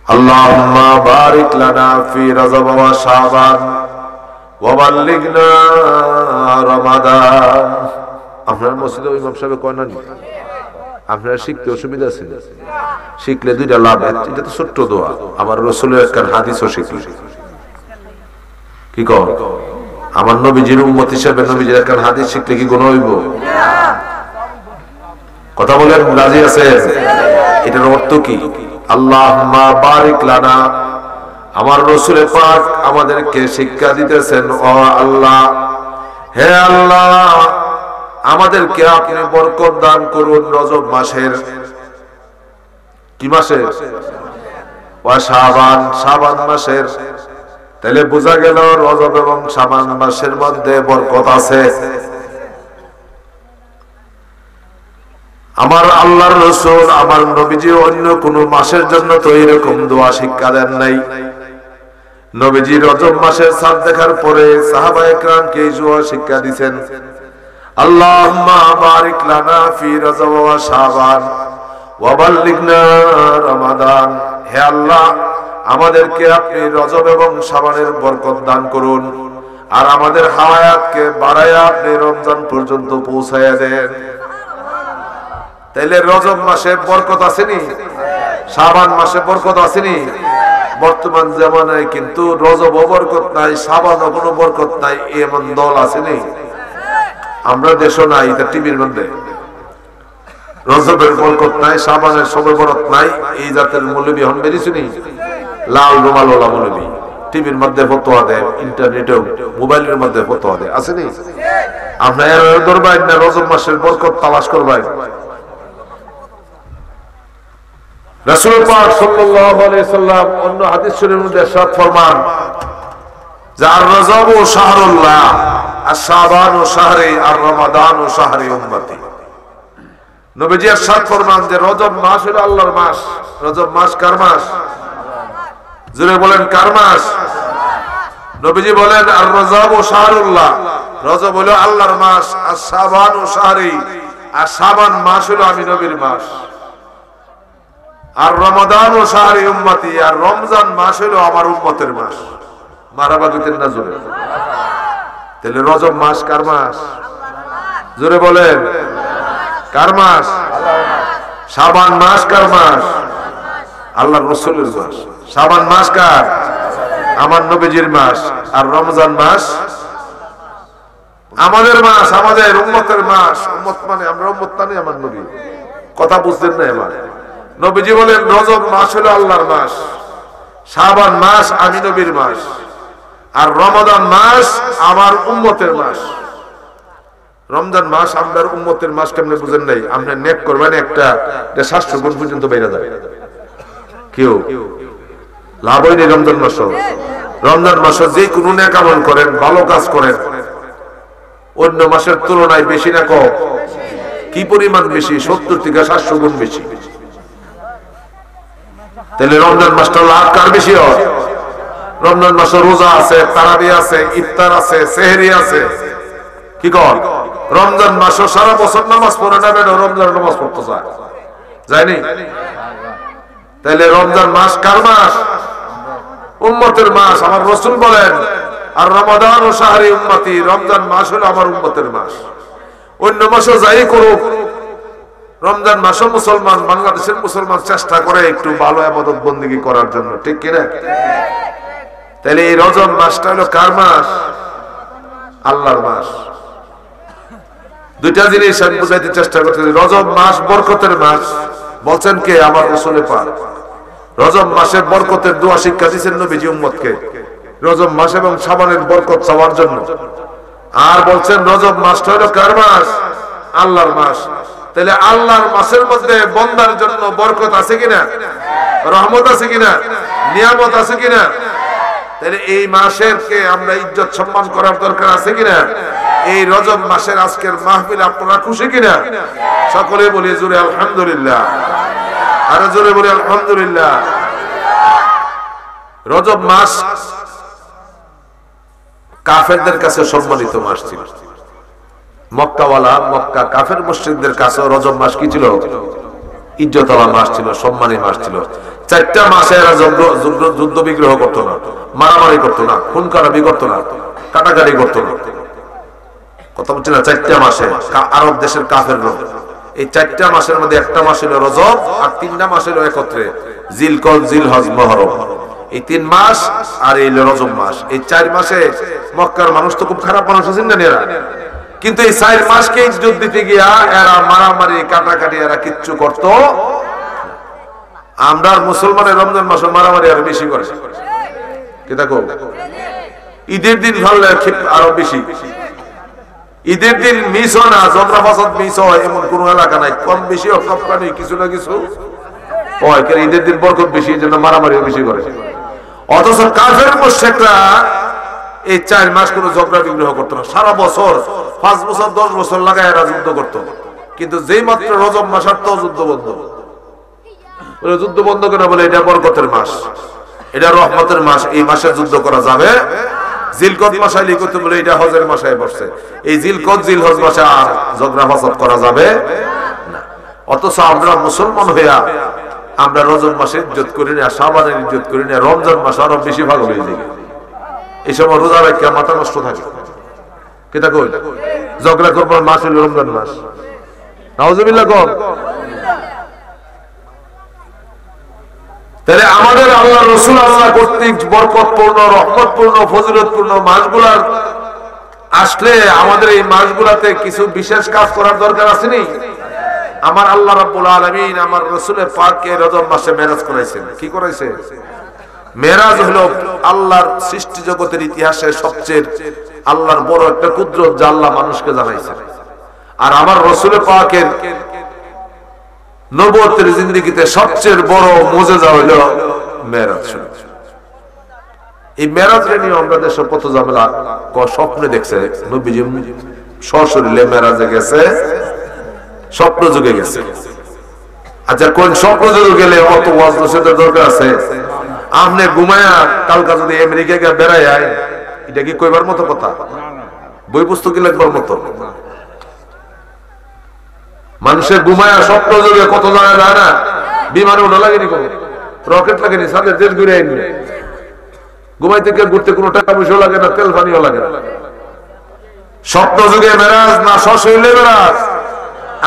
আল্লাহুম্মা বারিক লানা ফি রজব ওয়া শাবান ওয়া বাল্লিগনা রমাদান। আপনার মসজিদে ইমাম সাহেব কয় না, আপনারা শিখতে অসুবিধা আছে? শিখলে দুইটা লাভ। এটা তো ছোট্ট দোয়া, আমার রাসূলের একটা হাদিসও শিখলি। কি কর, আমার নবীজির উম্মত হিসেবে নবীজির একটা হাদিস শিখলে কি গুনাহ হইব? কথা বলেন, রাজি আছেন? এটার অর্থ কি? আল্লাহুম্মা বারিক লানা, আমার রাসূল পাক আমাদেরকে শিক্ষা দিতেছেন, ও আল্লাহ, হে আল্লাহ, আমাদেরকে আপনি বরকত দান করুন রজব মাসের। কি মাসের? ওয়া শাবান, শাবান মাসের। তাহলে বোঝা গেল রজব এবং শাবান মাসের মধ্যে বরকত আছে। আমার আল্লাহর রাসূল, আমার নবীজি অন্য কোন মাসের জন্য তো এরকম দোয়া শিক্ষা দেন নাই। নবীজি রজব মাসের চাঁদ দেখার পরে সাহাবায়ে কেরামকে এই দোয়া শিক্ষা দিবেন, আল্লাহুম্মা বারিক লানা ফি রজব ওয়া শাবান ওয়া বাল্লিগনা রমাদান। হে আল্লাহ, আমাদেরকে আপনি রজব এবং শাবানের বরকত দান করুন, আর আমাদের হায়াতকে বাড়ায়া আপনি রমজান পর্যন্ত পৌঁছায়া দেন। তাইলে রজব মাসে বরকত আসেনি? শাবান মাসে বরকত আসেনি? বর্তমান জামানায় কিন্তু রজব বরকত নাই, শাবানও কোনো বরকত নাই, এমন দল আসেনি? আমরা দেশও নাই, এটা টিভির মধ্যে রজবের বরকত নাই, শাবানের সবে বরকত নাই, এই জাতের মৌলবী হন বেরিয়েছেনি, লাল রুমাল ওলা মৌলবী টিভির মধ্যে ফতোয়া দেয়, ইন্টারনেটেও মোবাইলের মধ্যে ফতোয়া দেয়, আসেনি? আপনার ধরবেন না রজব মাসের বরকত তালাশ করবেন। রাসূল পাক সাল্লাল্লাহু আলাইহি সাল্লাম অন্য হাদিস শরীফের মধ্যে ইরশাদ ফরমান, যার রজব ও শাহরুল্লাহ, আর শাবান ও শাহরি, আর রমাদান ও শাহরি উম্মতি। নবীজি ইরশাদ ফরমান যে রজব মাস হলো আল্লাহর মাস। রজব মাস কার মাস? জোরে বলেন, কার মাস? নবীজি বলেন, আর রজব ও শাহরুল্লাহ, রজব হলো আল্লাহর মাস, আর শাবান ও শাহরি, আর শাবান মাস হলো আমি নবীর মাস, আর রমাদান ও শাহরি উম্মতি, আর রমজান মাস হলো আমার উম্মতের মাস। মারহাবা দিতেন না জোরে? তাহলে রজব মাস কার মাস? জোরে বলেন, কার মাস? শাবান মাস কার মাস? আল্লাহর রাসূলের মাস। শাবান মাস কার? আমার নবীজির মাস। আর রমজান মাস আমাদের মাস, আমাদের উম্মতের মাস। উম্মত মানে আমরা উম্মত মানে আমার নবী। কথা বুঝলেন না? আমার নবীজি বলেন রজব মাস হলো আল্লাহর মাস, শাবান মাস আমি নবীর মাস, আর রমাদান মাস আমার উম্মতের মাস। রমজান মাস আপনার উম্মতের মাস কেমনে বুঝেন নাই? আপনি নেক করবেন একটা, 700 গুণ পর্যন্ত বেড়ে যায়। কেউ লাভ হয়নি রমজান মাস। রমজান মাসে যে কোনো নেক আমল করেন, ভালো কাজ করেন, অন্য মাসের তুলনায় বেশি না কম? কি পরিমাণ বেশি? 70 থেকে 700 গুণ বেশি। তাহলে রমজান মাসটা লাভ কার বেশি হয়? রমজান মাসে রোজা আছে, তারাবি আছে, ইফতার আছে, সেহরি আছে। কি কর? রমজান মাসে সারা বছর নামাজ পড়ে না, বেটা রমজান নামাজ পড়তে যায়, যায়নি? তাহলে রমজান মাস কার মাস? উম্মতের মাস। আমার রাসূল বলেন, আর রমাদান ও শাহরি উম্মতি, রমজান মাস হলো আমার উম্মতের মাস। অন্য মাসে যাই করুক, রমজান মাসে মুসলমান, বাংলাদেশের মুসলমান চেষ্টা করে একটু ভালো ইবাদত বন্দেগী করার জন্য, ঠিক কিনা? তাহলে এই রজব মাসটা হলো কার মাস? আল্লাহর মাস। দুইটা জিনিস আমি বুঝাইতে চেষ্টা করতেছি। রজব মাস বরকতের মাস বলছেন কে? আমার রাসূল পাক। রজব মাসে বরকতের দোয়া শিক্ষা দিয়েছেন নবীজি উম্মতকে, রজব মাস এবং শাবানের বরকত চাওয়ার জন্য। আর বলছেন রজব মাসটা হলো কার মাস? আল্লাহর মাস। তাহলে আল্লাহর মাসের মধ্যে বান্দার জন্য বরকত আছে কিনা? রহমত আছে কিনা? নিয়ামত আছে কিনা? তাহলে এই মাসের কে আমরা ইজ্জত সম্মান করার দরকার আছে কিনা? এই রজব মাসের আজকের মাহফিল আপনারা খুশি কিনা? সকলে বলি জোরে আলহামদুলিল্লাহ, আরো জোরে বলি আলহামদুলিল্লাহ। রজব মাস কাফেরদের কাছে সম্মানিত মাস ছিল। মক্কাওয়ালা, মক্কা কাফের মুশরিকদের কাছে রজব মাস কি ছিল? ইজ্জতওয়ালা মাস ছিল, সম্মানী মাস ছিল। 4টা মাসে এরা যুদ্ধ বিগ্রহ করতো না, মারামারি করতো না, খুন খারাপি করতো না, কাটাকাটি করতো না। কথা বলছি না? 4টা মাসে আরব দেশের কাফের লোক, এই 4টা মাসের মধ্যে একটা মাস হলো রজব, আর 3টা মাস হলো একত্রে জিলকদ, জিলহজ, মুহররম। এই 3 মাস আর এই রজব মাস, এই 4 মাসে মক্কার মানুষ তো খুব খারাপ মানুষ আছেন না এরা, কিন্তু এই 4 মাসকে ইজ্জত দিতে গিয়া এরা মারামারি কাটাকাটি এরা কিচ্ছু করতো। আমরা মুসলমানের রমজান মাসে মারামারি আরো বেশি করে, কি দেখো ঈদের দিন ভালো আরো বেশি। ঈদের দিন মিস হয় না, ঝগড়া ফাসাদ মিস হয় এমন কোন এলাকা নাই, কম বেশি অকাপকানি কিছু না কিছু হয়। কারণ ঈদের দিন বরকত বেশি, এই জন্য মারামারিও বেশি করে। অথচ কাফের মুশরিকরা এই 4 মাস কোনো ঝগড়া বিগ্রহ করতো না, সারা বছর 5 বছর 10 বছর লাগায় এরা যুদ্ধ করতো। কিন্তু যেই মাত্র রজব মাস আসতো যুদ্ধ বন্ধ। যুদ্ধ বন্ধ করে বলে এটা বরকতের মাস, এটা রহমতের মাস, এই মাসে যুদ্ধ করা যাবে। জিলকদ মাসে লিখতে বলে এটা হজের মাসে পড়ছে, এই জিলকদ জিলহজ মাসে আর ঝগড়া ফাসাদ করা যাবে না। অথচ আমরা মুসলমান হইয়া আমরা রজব মাসে ইজ্জত করি না, শাবানের ইজ্জত করি না, রমজান মাসে আরো বেশি ভাগ হয়ে যায়। এই সময় রোজা রেখে মাথা নষ্ট থাকে, কেটা কই ঝগড়া করবার মাস হলো রমজান মাস। নাউজুবিল্লাহ কোন। তাহলে আমাদের আল্লাহ রাসূল আল্লাহ কর্তৃক বরকতপূর্ণ, রহমতপূর্ণ, ফজিলতপূর্ণ মাসগুলার আসলে আমাদের এই মাসগুলাতে কিছু বিশেষ কাজ করার দরকার আছে নি? আমার আল্লাহ রাব্বুল আলামিন আমার রাসূলের পাককে রজব মাসে মেরাজ করাইছেন। কি করাইছে? মেরাজ হলো আল্লাহর সৃষ্টি জগতের ইতিহাসে সবচেয়ে আল্লাহর বড় একটা কুদরত, যা আল্লাহ মানুষকে জানাইছেন। আর আমার রাসূলের পাকের নবুয়তের জিন্দেগিতে সবচেয়ে বড় মুজিজা হলো মেরাজ। এই মেরাজকে নিয়ে আমরা দেশে কত ঝামেলা, স্বপ্নে দেখছে নবীজি সশরীরে মেরাজে গেছে, স্বপ্ন যুগে গেছে। আচ্ছা কোন স্বপ্ন যুগে গেলে অত ওয়াজ নসিহতের দরকার আছে? আপনি ঘুমায়া কালকা যদি আমেরিকা গিয়ে বেড়ায় আয়, এটা কি কইবার মতো কথা? বই পুস্তক লিখবার মতো? মানুষের ঘুমায়া স্বপ্ন যুগে কত জায়গা যায় না, বিমানে ওঠা লাগেনি, কোনো রকেট লাগেনি, সাদের দেশ ঘুরে আইনি, ঘুমাই থেকে ঘুরতে কোনো টাকা পয়সা লাগে না, তেল পানিও লাগে না। স্বপ্ন যুগে মেরাজ না সশরীরে মেরাজ?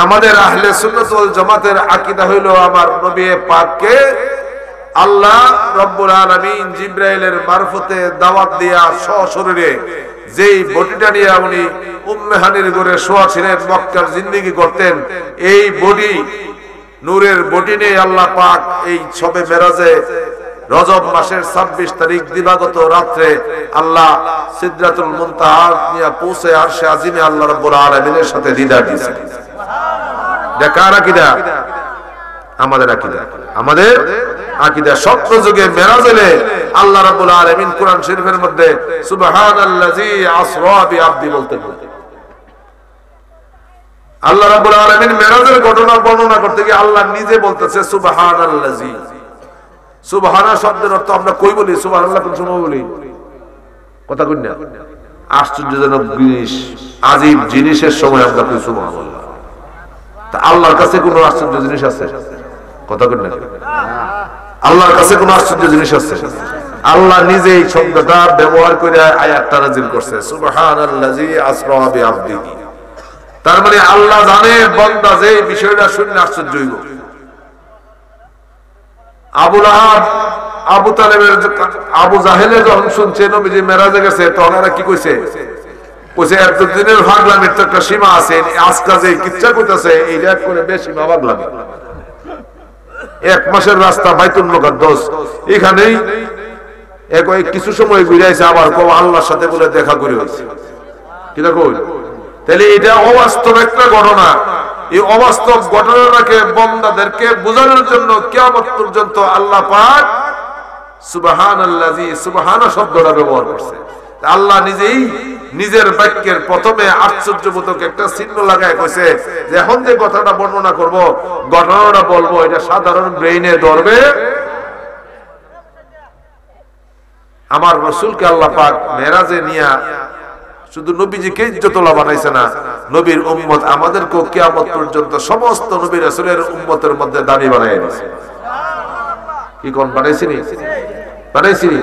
আমাদের আহলে সুন্নাত ওয়াল জামাতের আকীদা হইল আমার নবী পাককে আল্লাহ রব্বুল আলামিন জিবরাইলের মারফতে দাওয়াত দিয়া সশরীরে যেই বডিটা নিয়ে উনি উম্মে হানির ঘরে শোয়া ছিলেন, মক্কার জিন্দেগি করতেন, এই বডি নূরের বডি নিয়ে আল্লাহ পাক এই সবে মেরাজে রজব মাসের 26 তারিখ দিবাগত রাত্রে আল্লাহ সিদরাতুল মুনতাহা নিয়ে পৌঁছে আরশে আজিমে আল্লাহ রাব্বুল আলামিনের সাথে দিদার দিয়েছেন। এটা কার আকীদা? আমাদের আকীদা। আমাদের আকীদা স্বপ্ন যুগে মেরাজ হলে আল্লাহ রাব্বুল আলামিন কোরআন শরীফের মধ্যে সুবহানাল্লাযী আসরা বিআবদি বলতেন। আল্লাহ রাব্বুল আলামিন মেরাজের ঘটনা বর্ণনা করতে গিয়ে আল্লাহ নিজে বলতেছে সুবহানাল্লাযী। সুবহানা শব্দের অর্থ আমরা কই বলি? সুবহানাল্লাহ কোন সময় বলি? কথা কই না? আশ্চর্যজনক জিনিস, আজীব জিনিসের সময় আমরা কই সুবহানাল্লাহ। তা আল্লাহর কাছে কোনো আশ্চর্য জিনিস আছে? কথা কই না? আল্লাহর কাছে কোনো আশ্চর্য জিনিস আছে? আল্লাহ নিজে এই শব্দটা ব্যবহার করে আয়াতটা নাযিল করছে, সুবহানাল্লাযী আসরা বিআবদিহি। তার মানে আল্লাহ জানে বান্দা যে বিষয়টা শুনে আশ্চর্য হইব। আবু লাহাব, আবু তালেবের, আবু জাহেলে যখন শুনছে নবীজি মেরাজে গেছে, তখন এরা কি কইছে? কইছে এতদিনের ভাগলামির তো একটা সীমা আছে, আজকে যে কিচ্ছা কইতাছে এইটা করে বেশি ভাগলামি। 1 মাসের রাস্তা বাইতুল মুকাদ্দাস, এখানেই কিছু সময় ঘুরাইছে, আবার কো আল্লাহর সাথে বলে দেখা করে হইছে। কি দেখো, তাহলে এটা অবাস্তব একটা ঘটনা। এই অবাস্তব ঘটনাটাকে বান্দাদেরকে বোঝানোর জন্য কিয়ামত পর্যন্ত আল্লাহ পাক সুবহানাল্লাযী, সুবহানা শব্দটা ব্যবহার করছে। আল্লাহ নিজেই নিজের বাক্যের প্রথমে আশ্চর্যবোধক একটা চিহ্ন লাগায় কইছে যে এখন যে কথাটা বর্ণনা করব, ঘটনাটা বলবো, এটা সাধারণ ব্রেইনে ধরবে। আমার রাসূলকে আল্লাহ পাক মেরাজে নিয়া শুধু নবীজিকে ইজ্জতওয়ালা বানাইছে না, নবীর উম্মত আমাদেরকে কিয়ামত পর্যন্ত সমস্ত নবী রাসূলের উম্মতের মধ্যে দামি বানায় দিয়েছে। কি কোন বানাইছিনি? বানাইছিনি?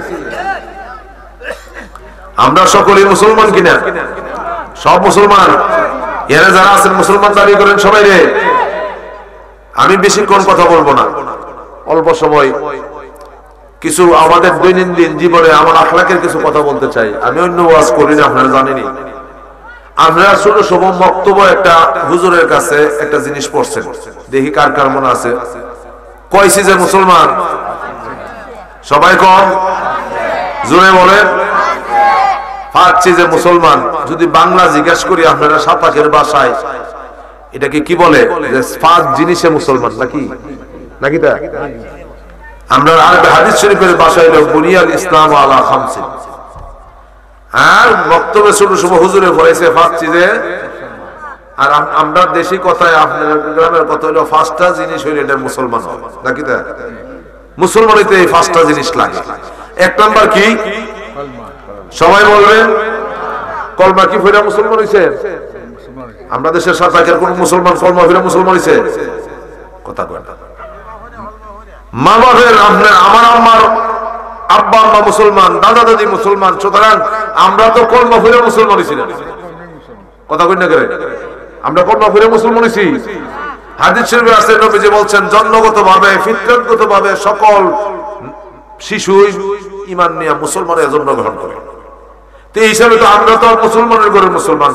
আমরা সকলেই মুসলমান কিনা? সব মুসলমান। এরা যারা আছেন মুসলমান দাবি করেন সবাই রে। আমি বেশিক্ষণ কথা বলবো না, অল্প সময় কিছু আমাদের দৈনন্দিন জীবনে আমার আখলাকের কিছু কথা বলতে চাই। আমি অন্য ওয়াজ করি না, আপনারা জানেনই। আপনারা ছোট সময় বক্তব্য একটা হুজুরের কাছে একটা জিনিস পড়ছেন, দেখি কার কার মনে আছে। কয়ছি যে মুসলমান? সবাই কম, জোরে বলেন। পাচ্ছি যে মুসলমান। যদি বাংলা জিজ্ঞেস করি আপনারা সাতাকের ভাষায় এটাকে কি বলে? যে পাঁচ জিনিসে মুসলমান নাকি? নাকি তা আমরা আরবি হাদিস শরীফের ভাষায় হলো বুনিয়াল ইসলাম আলা খামসিন। আর বক্তব্যে ছোট সময় হুজুরে পড়েছে পাচ্ছি যে, আর আমরা দেশি কথায় আপনার গ্রামের কথা হলো পাঁচটা জিনিস হইলে এটা মুসলমান হবে নাকি তা? মুসলমান হইতে এই পাঁচটা জিনিস লাগে। এক নাম্বার কি? সবাই বলবেন কলমা কি ফিরা মুসলমান হইছে? আমরা দেশের সাতাকের কোন মুসলমান কলমা ফিরা মুসলমান হইছে? কথা কয় না। মা বাবার আপনার আমার আব্বা আম্মা মুসলমান, দাদা দাদি মুসলমান, সুতরাং আমরা তো কলমা ফিরা মুসলমান হইছি না। কথা কই না করে? আমরা কলমা ফিরা মুসলমান হইছি। হাদিস শরীফে আছে নবীজি বলছেন জন্মগতভাবে ফিতরতগতভাবে সকল শিশু ঈমান নিয়ে মুসলমানের জন্মগ্রহণ করে। তো এই হিসাবে তো আমরা তো মুসলমানের ঘরের মুসলমান।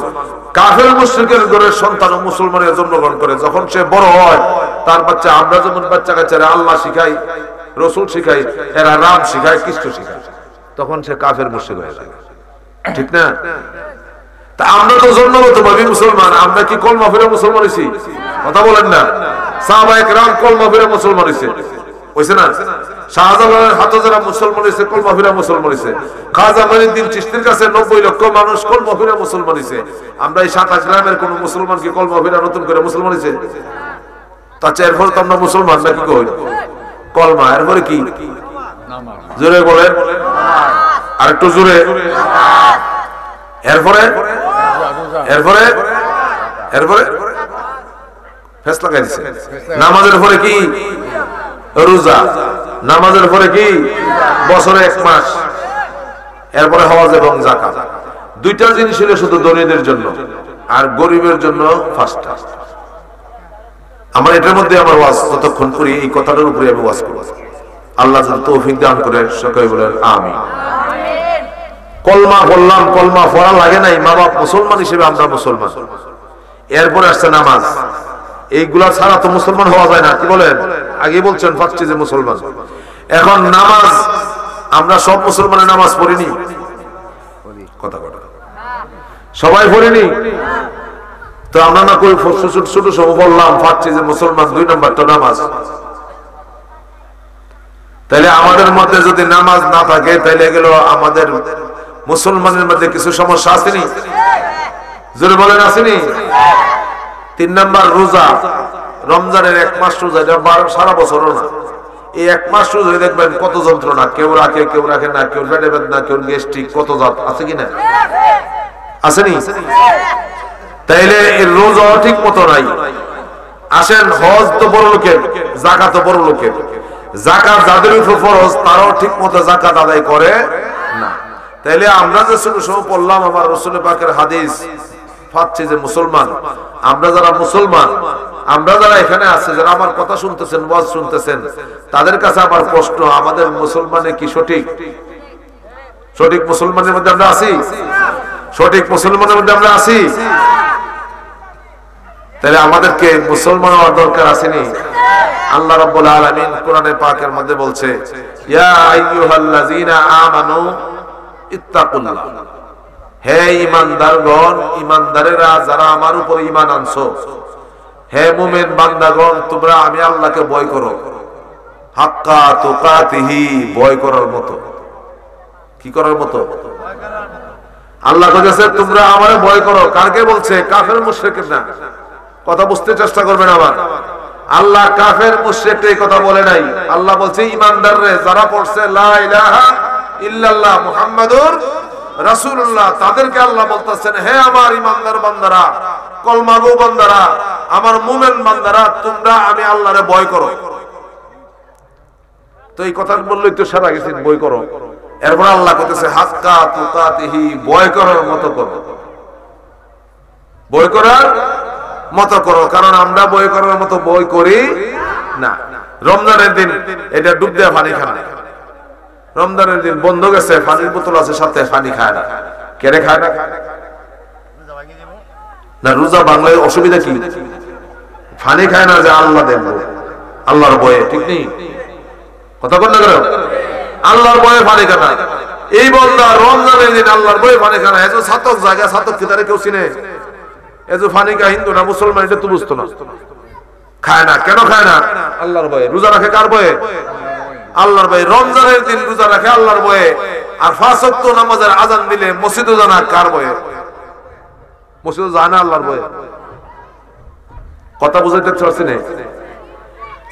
কাফের মুশরিকের ঘরের সন্তান মুসলমানের জন্মগ্রহণ করে। যখন সে বড় হয় তার বাচ্চা, আমরা যেমন বাচ্চা কাচ্চারা আল্লাহ শিখাই, রসুল শিখাই, এরা রাম শিখায়, কৃষ্ণ শিখায়, তখন সে কাফের মুশরিক হয়ে যায়। ঠিক না? তা আমরা তো জন্মগতভাবে মুসলমান। আমরা কি কলমা ফিরে মুসলমান হইছি? কথা বলেন না। সাহাবায়ে কেরাম কলমা ফিরে মুসলমান হইছে, হইছে না? শাহজালালের হাতে যারা মুসলমান হইছে কলমা ফিরে মুসলমান হইছে। খাজা মঈনুদ্দিন চিশতির কাছে 90 লক্ষ মানুষ কলমা ফিরে মুসলমান হইছে। আমরা এই 27 গ্রামের কোন মুসলমান কি কলমা ফিরে নতুন করে মুসলমান হইছে? তাছাড়া এরপরে তো আমরা মুসলমান নাকি কই? কলমা, এরপরে কি? জোরে বলেন, আরেকটু জোরে। এরপরে এরপরে এরপরে ফেস লাগাই দিছে। নামাজের পরে কি? রোজা। নামাজের পরে কি? বছরে 1 মাস। এরপরে হজ এবং যাকাত। দুইটা জিনিস ছিল শুধু ধনীদের জন্য, আর গরিবের জন্য ফার্স্টটা। আমার এটার মধ্যে আমার ওয়াজ যতক্ষণ করি এই কথাটার উপরে আমি ওয়াজ করব। আল্লাহ যেন তৌফিক দান করে, সকলে বলেন আমিন। কলমা বললাম, কলমা পড়া লাগে নাই, মা বাপ মুসলমান হিসেবে আমরা মুসলমান। এরপরে আসছে নামাজ। এইগুলা ছাড়া তো মুসলমান হওয়া যায় না, কি বলেন? আগে বলছেন ফার্স্টে যে মুসলমান। এখন নামাজ, আমরা সব মুসলমানের নামাজ পড়িনি। কথা কথা সবাই পড়িনি তো আমরা না কই ছোট সব বললাম ফার্স্টে যে মুসলমান, 2 নম্বরটা নামাজ। তাহলে আমাদের মধ্যে যদি নামাজ না থাকে তাহলে গেল আমাদের মুসলমানের মধ্যে কিছু সমস্যা আসেনি? জোরে বলেন আসেনি? 3 নাম্বার রোজা। রমজানের 1 মাস রোজা, এটা সারা বছরও না। এই 1 মাস রোজা দেখবেন কত যন্ত্রণা, কেউ রাখে কেউ রাখে না, কেউ পেটে বেদনা, কেউ গ্যাস্ট্রিক, কত জাত আছে কিনা? আসেনি? তাইলে এর রোজা ঠিক মতো নাই। আসেন, হজ তো বড় লোকের, যাকাত তো বড় লোকের। যাকাত যাদের উপর ফরজ তারাও ঠিক মতো যাকাত আদায় করে না। তাইলে আমরা যে ছোট সময় পড়লাম আমার রাসূল পাকের হাদিস, পাচ্ছি যে মুসলমান। আমরা যারা মুসলমান, আমরা যারা এখানে আছে, যারা আমার কথা শুনতেছেন, ওয়াজ শুনতেছেন, তাদের কাছে আমার প্রশ্ন, আমাদের মুসলমানে কি সঠিক? সঠিক মুসলমানের মধ্যে আমরা আছি? সঠিক মুসলমানের মধ্যে আমরা আছি? তাহলে আমাদেরকে মুসলমান হওয়ার দরকার আসেনি? আল্লাহ রাব্বুল আলামিন কোরআনে পাকের মধ্যে বলছে, ইয়া আইয়ুহাল্লাযীনা আমানু ইত্তাকুল্লাহ। হে ঈমানদারগণ, ঈমানদারেরা যারা আমার উপর ঈমান আনছো, হে মুমিন বান্দাগণ, তোমরা আমি আল্লাহকে ভয় করো। হাক্কা তুকাতিহি, ভয় করার মতো। কি করার মতো? আল্লাহ বলেছে তোমরা আমারে ভয় করো। কাকে বলছে? কাফের মুশরিক না। কথা বুঝতে চেষ্টা করবেন আবার। আল্লাহ কাফের মুশরিক এই কথা বলে নাই। আল্লাহ বলছে ঈমানদাররে যারা পড়ছে লা ইলাহা ইল্লাল্লাহ মুহাম্মাদুর রাসূলুল্লাহ তাদেরকে আল্লাহ বলতেছেন, হে আমার ইমানদার বান্দারা, কলমাগো বান্দারা, আমার মুমিন বান্দারা, তোমরা আমি আল্লাহরে ভয় করো। তো এই কথা বললেই তো সারা গেছেন, ভয় করো। এরপর আল্লাহ কইতেছে হাক্কা তুকাতিহি, ভয় করার মতো করো, ভয় করার মতো করো। কারণ আমরা ভয় করার মতো ভয় করি না। রমজানের দিন এটা ডুব দেয়া পানি খান না। রমজানের দিন বন্ধ গেছে, পানির বোতল আছে সাথে, পানি খায় না। কেড়ে খায় না? না, রোজা বাংলায় অসুবিধা কি? পানি খায় না যে আল্লাহ দেখবো, আল্লাহর ভয়ে, ঠিক নেই? কথা বল না, আল্লাহর ভয়ে পানি খায় না। এই বন্দা রমজানের দিন আল্লাহর ভয়ে পানি খায় না। এজো ছাতক জায়গা, ছাতক কি তারে কেউ চিনে? এজো পানি খায় হিন্দু না মুসলমান, এটা তো বুঝতো না। খায় না, কেন খায় না? আল্লাহর ভয়ে। রোজা রাখে কার ভয়ে? আল্লাহর ভয়ে। রমজানের দিন রোজা রাখে আল্লাহর ভয়ে। আর 5 ওয়াক্ত নামাজের আযান দিলে মসজিদে যায় না কার ভয়ে? মসজিদে যায় না আল্লাহর ভয়ে। কথা বুঝাইতে পারছি না?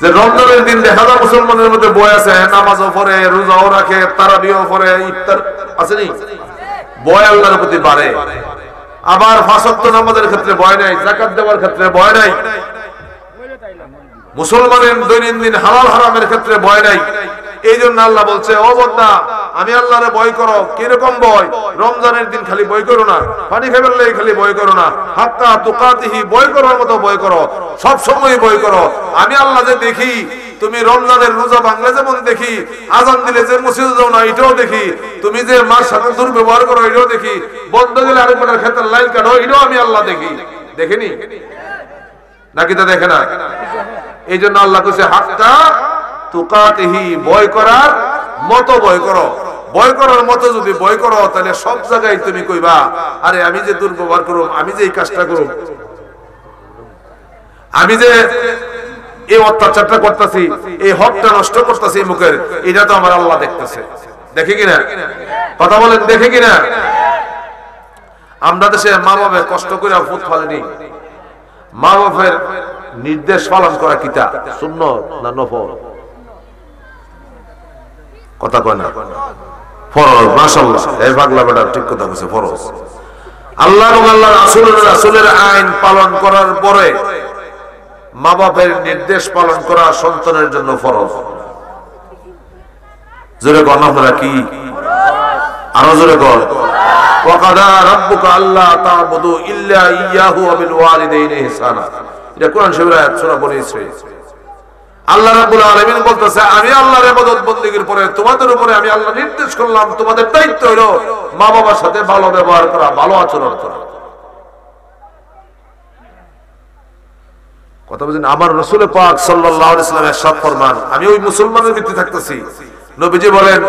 যে রমজানের দিন দেখা যায় মুসলমানের মধ্যে ভয় আছে, নামাজও পড়ে, রোজাও রাখে, তারাবিও পড়ে, ইফতার আছে নি, ভয় আল্লাহর প্রতি বাড়ে। আবার 5 ওয়াক্ত নামাজের ক্ষেত্রে ভয় নাই, যাকাত দেওয়ার ক্ষেত্রে ভয় নাই, মুসলমানের দৈনন্দিন হালাল হারামের ক্ষেত্রে ভয় নাই। এই জন্য আল্লাহ বলছে, ও বান্দা আমি আল্লাহরে ভয় করো। কিরকম ভয়? রমজানের দিন খালি ভয় করো না, পানি খাই ফেললে খালি ভয় করো না, হাক্কা তুকাতিহি, ভয় করার মতো ভয় করো, সব সময় ভয় করো। আমি আল্লাহ যে দেখি, তুমি রমজানের রোজা ভাঙলে যেমন দেখি, আযান দিলে যে মসজিদে যাও না এটাও দেখি, তুমি যে মার সাথে দুর্ব্যবহার করো এটাও দেখি, বন্ধ গেলে আরেকবার ক্ষেত্রে লাইন কাটো এটাও আমি আল্লাহ দেখি। দেখেনি নাকি? তা দেখে না? এই জন্য আল্লাহ কইছে হাক্কা তুকাতিহি, ভয় করার মতো ভয় করো। ভয় করার মতো যদি ভয় করো, তাহলে সব জায়গায় তুমি কইবা, আরে আমি যে দুর্ব্যবহার করব, আমি যে এই কাজটা করব, আমি যে এই অত্যাচারটা করতেছি, এই হকটা নষ্ট করতেছি মুখের, এটা তো আমার আল্লাহ দেখতেছে। দেখে কিনা? কথা বলেন, দেখে কিনা? আমরা দেশে মা বাবার কষ্ট করে ফুট ফলেনি। মা বাবার নির্দেশ পালন করা কিতা সুন্নাত না নফল? কথা কয় না? ফরজ। মাশাআল্লাহ, এই পাগলা বেটা ঠিক কথা কইছে, ফরজ। আল্লাহ এবং আল্লাহর রাসূলের আইন পালন করার পরে মা বাবার নির্দেশ পালন করা সন্তানের জন্য ফরজ। জোরে কোন আপনারা কি? আরো জোরে কোন। ওয়াকাদা রাব্বুকা আল্লা তা'বুদু ইল্লা ইয়্যাহু ওয়া বিল ওয়ালিদাইনি ইহসানা। এটা কোরআন শরীফের আয়াত, সূরা বনী ইসরাঈল। আল্লাহ রাব্বুল আলামিন বলতেছে, আমি আল্লাহর ইবাদত বندگির পরে তোমাদের উপরে আমি আল্লাহ নির্দেশ করলাম, তোমাদের দায়িত্ব হলো মা বাবার সাথে ভালো ব্যবহার করা, ভালো আচরণ করা। কথা বলেন। আমার রাসূল পাক সাল্লাল্লাহু আলাইহি ওয়াসাল্লাম ইরশাদ ফরমান, আমি ওই মুসলমানের ভিত্তি থাকতেছি, নবীজি বলেন,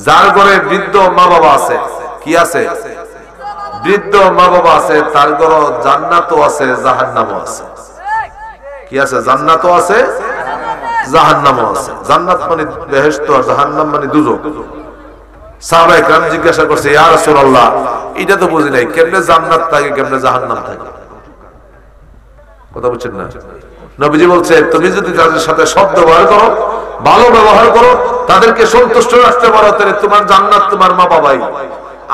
যার ঘরে বৃদ্ধ মা বাবা আছে, কি আছে? বৃদ্ধ মা বাবা আছে, তার ঘরে জান্নাতও আছে, জাহান্নামও আছে। কি আছে? জান্নাতও আছে, জাহান্নামও আছে। জান্নাত মানে বেহেশত, আর জাহান্নাম মানে দুজক। সাহাবায়ে কেরাম জিজ্ঞাসা করছে, ইয়া রাসূলুল্লাহ, এটা তো বুঝি নাই, কেমনে জান্নাত থাকে, কেমনে জাহান্নাম থাকে? কথা বুঝছেন না? নবীজি বলছে, তুমি যদি তাদের সাথে সৎ ব্যবহার করো, ভালো ব্যবহার করো, তাদেরকে সন্তুষ্ট রাখতে পারো, তাহলে তোমার জান্নাত তোমার মা বাবাই।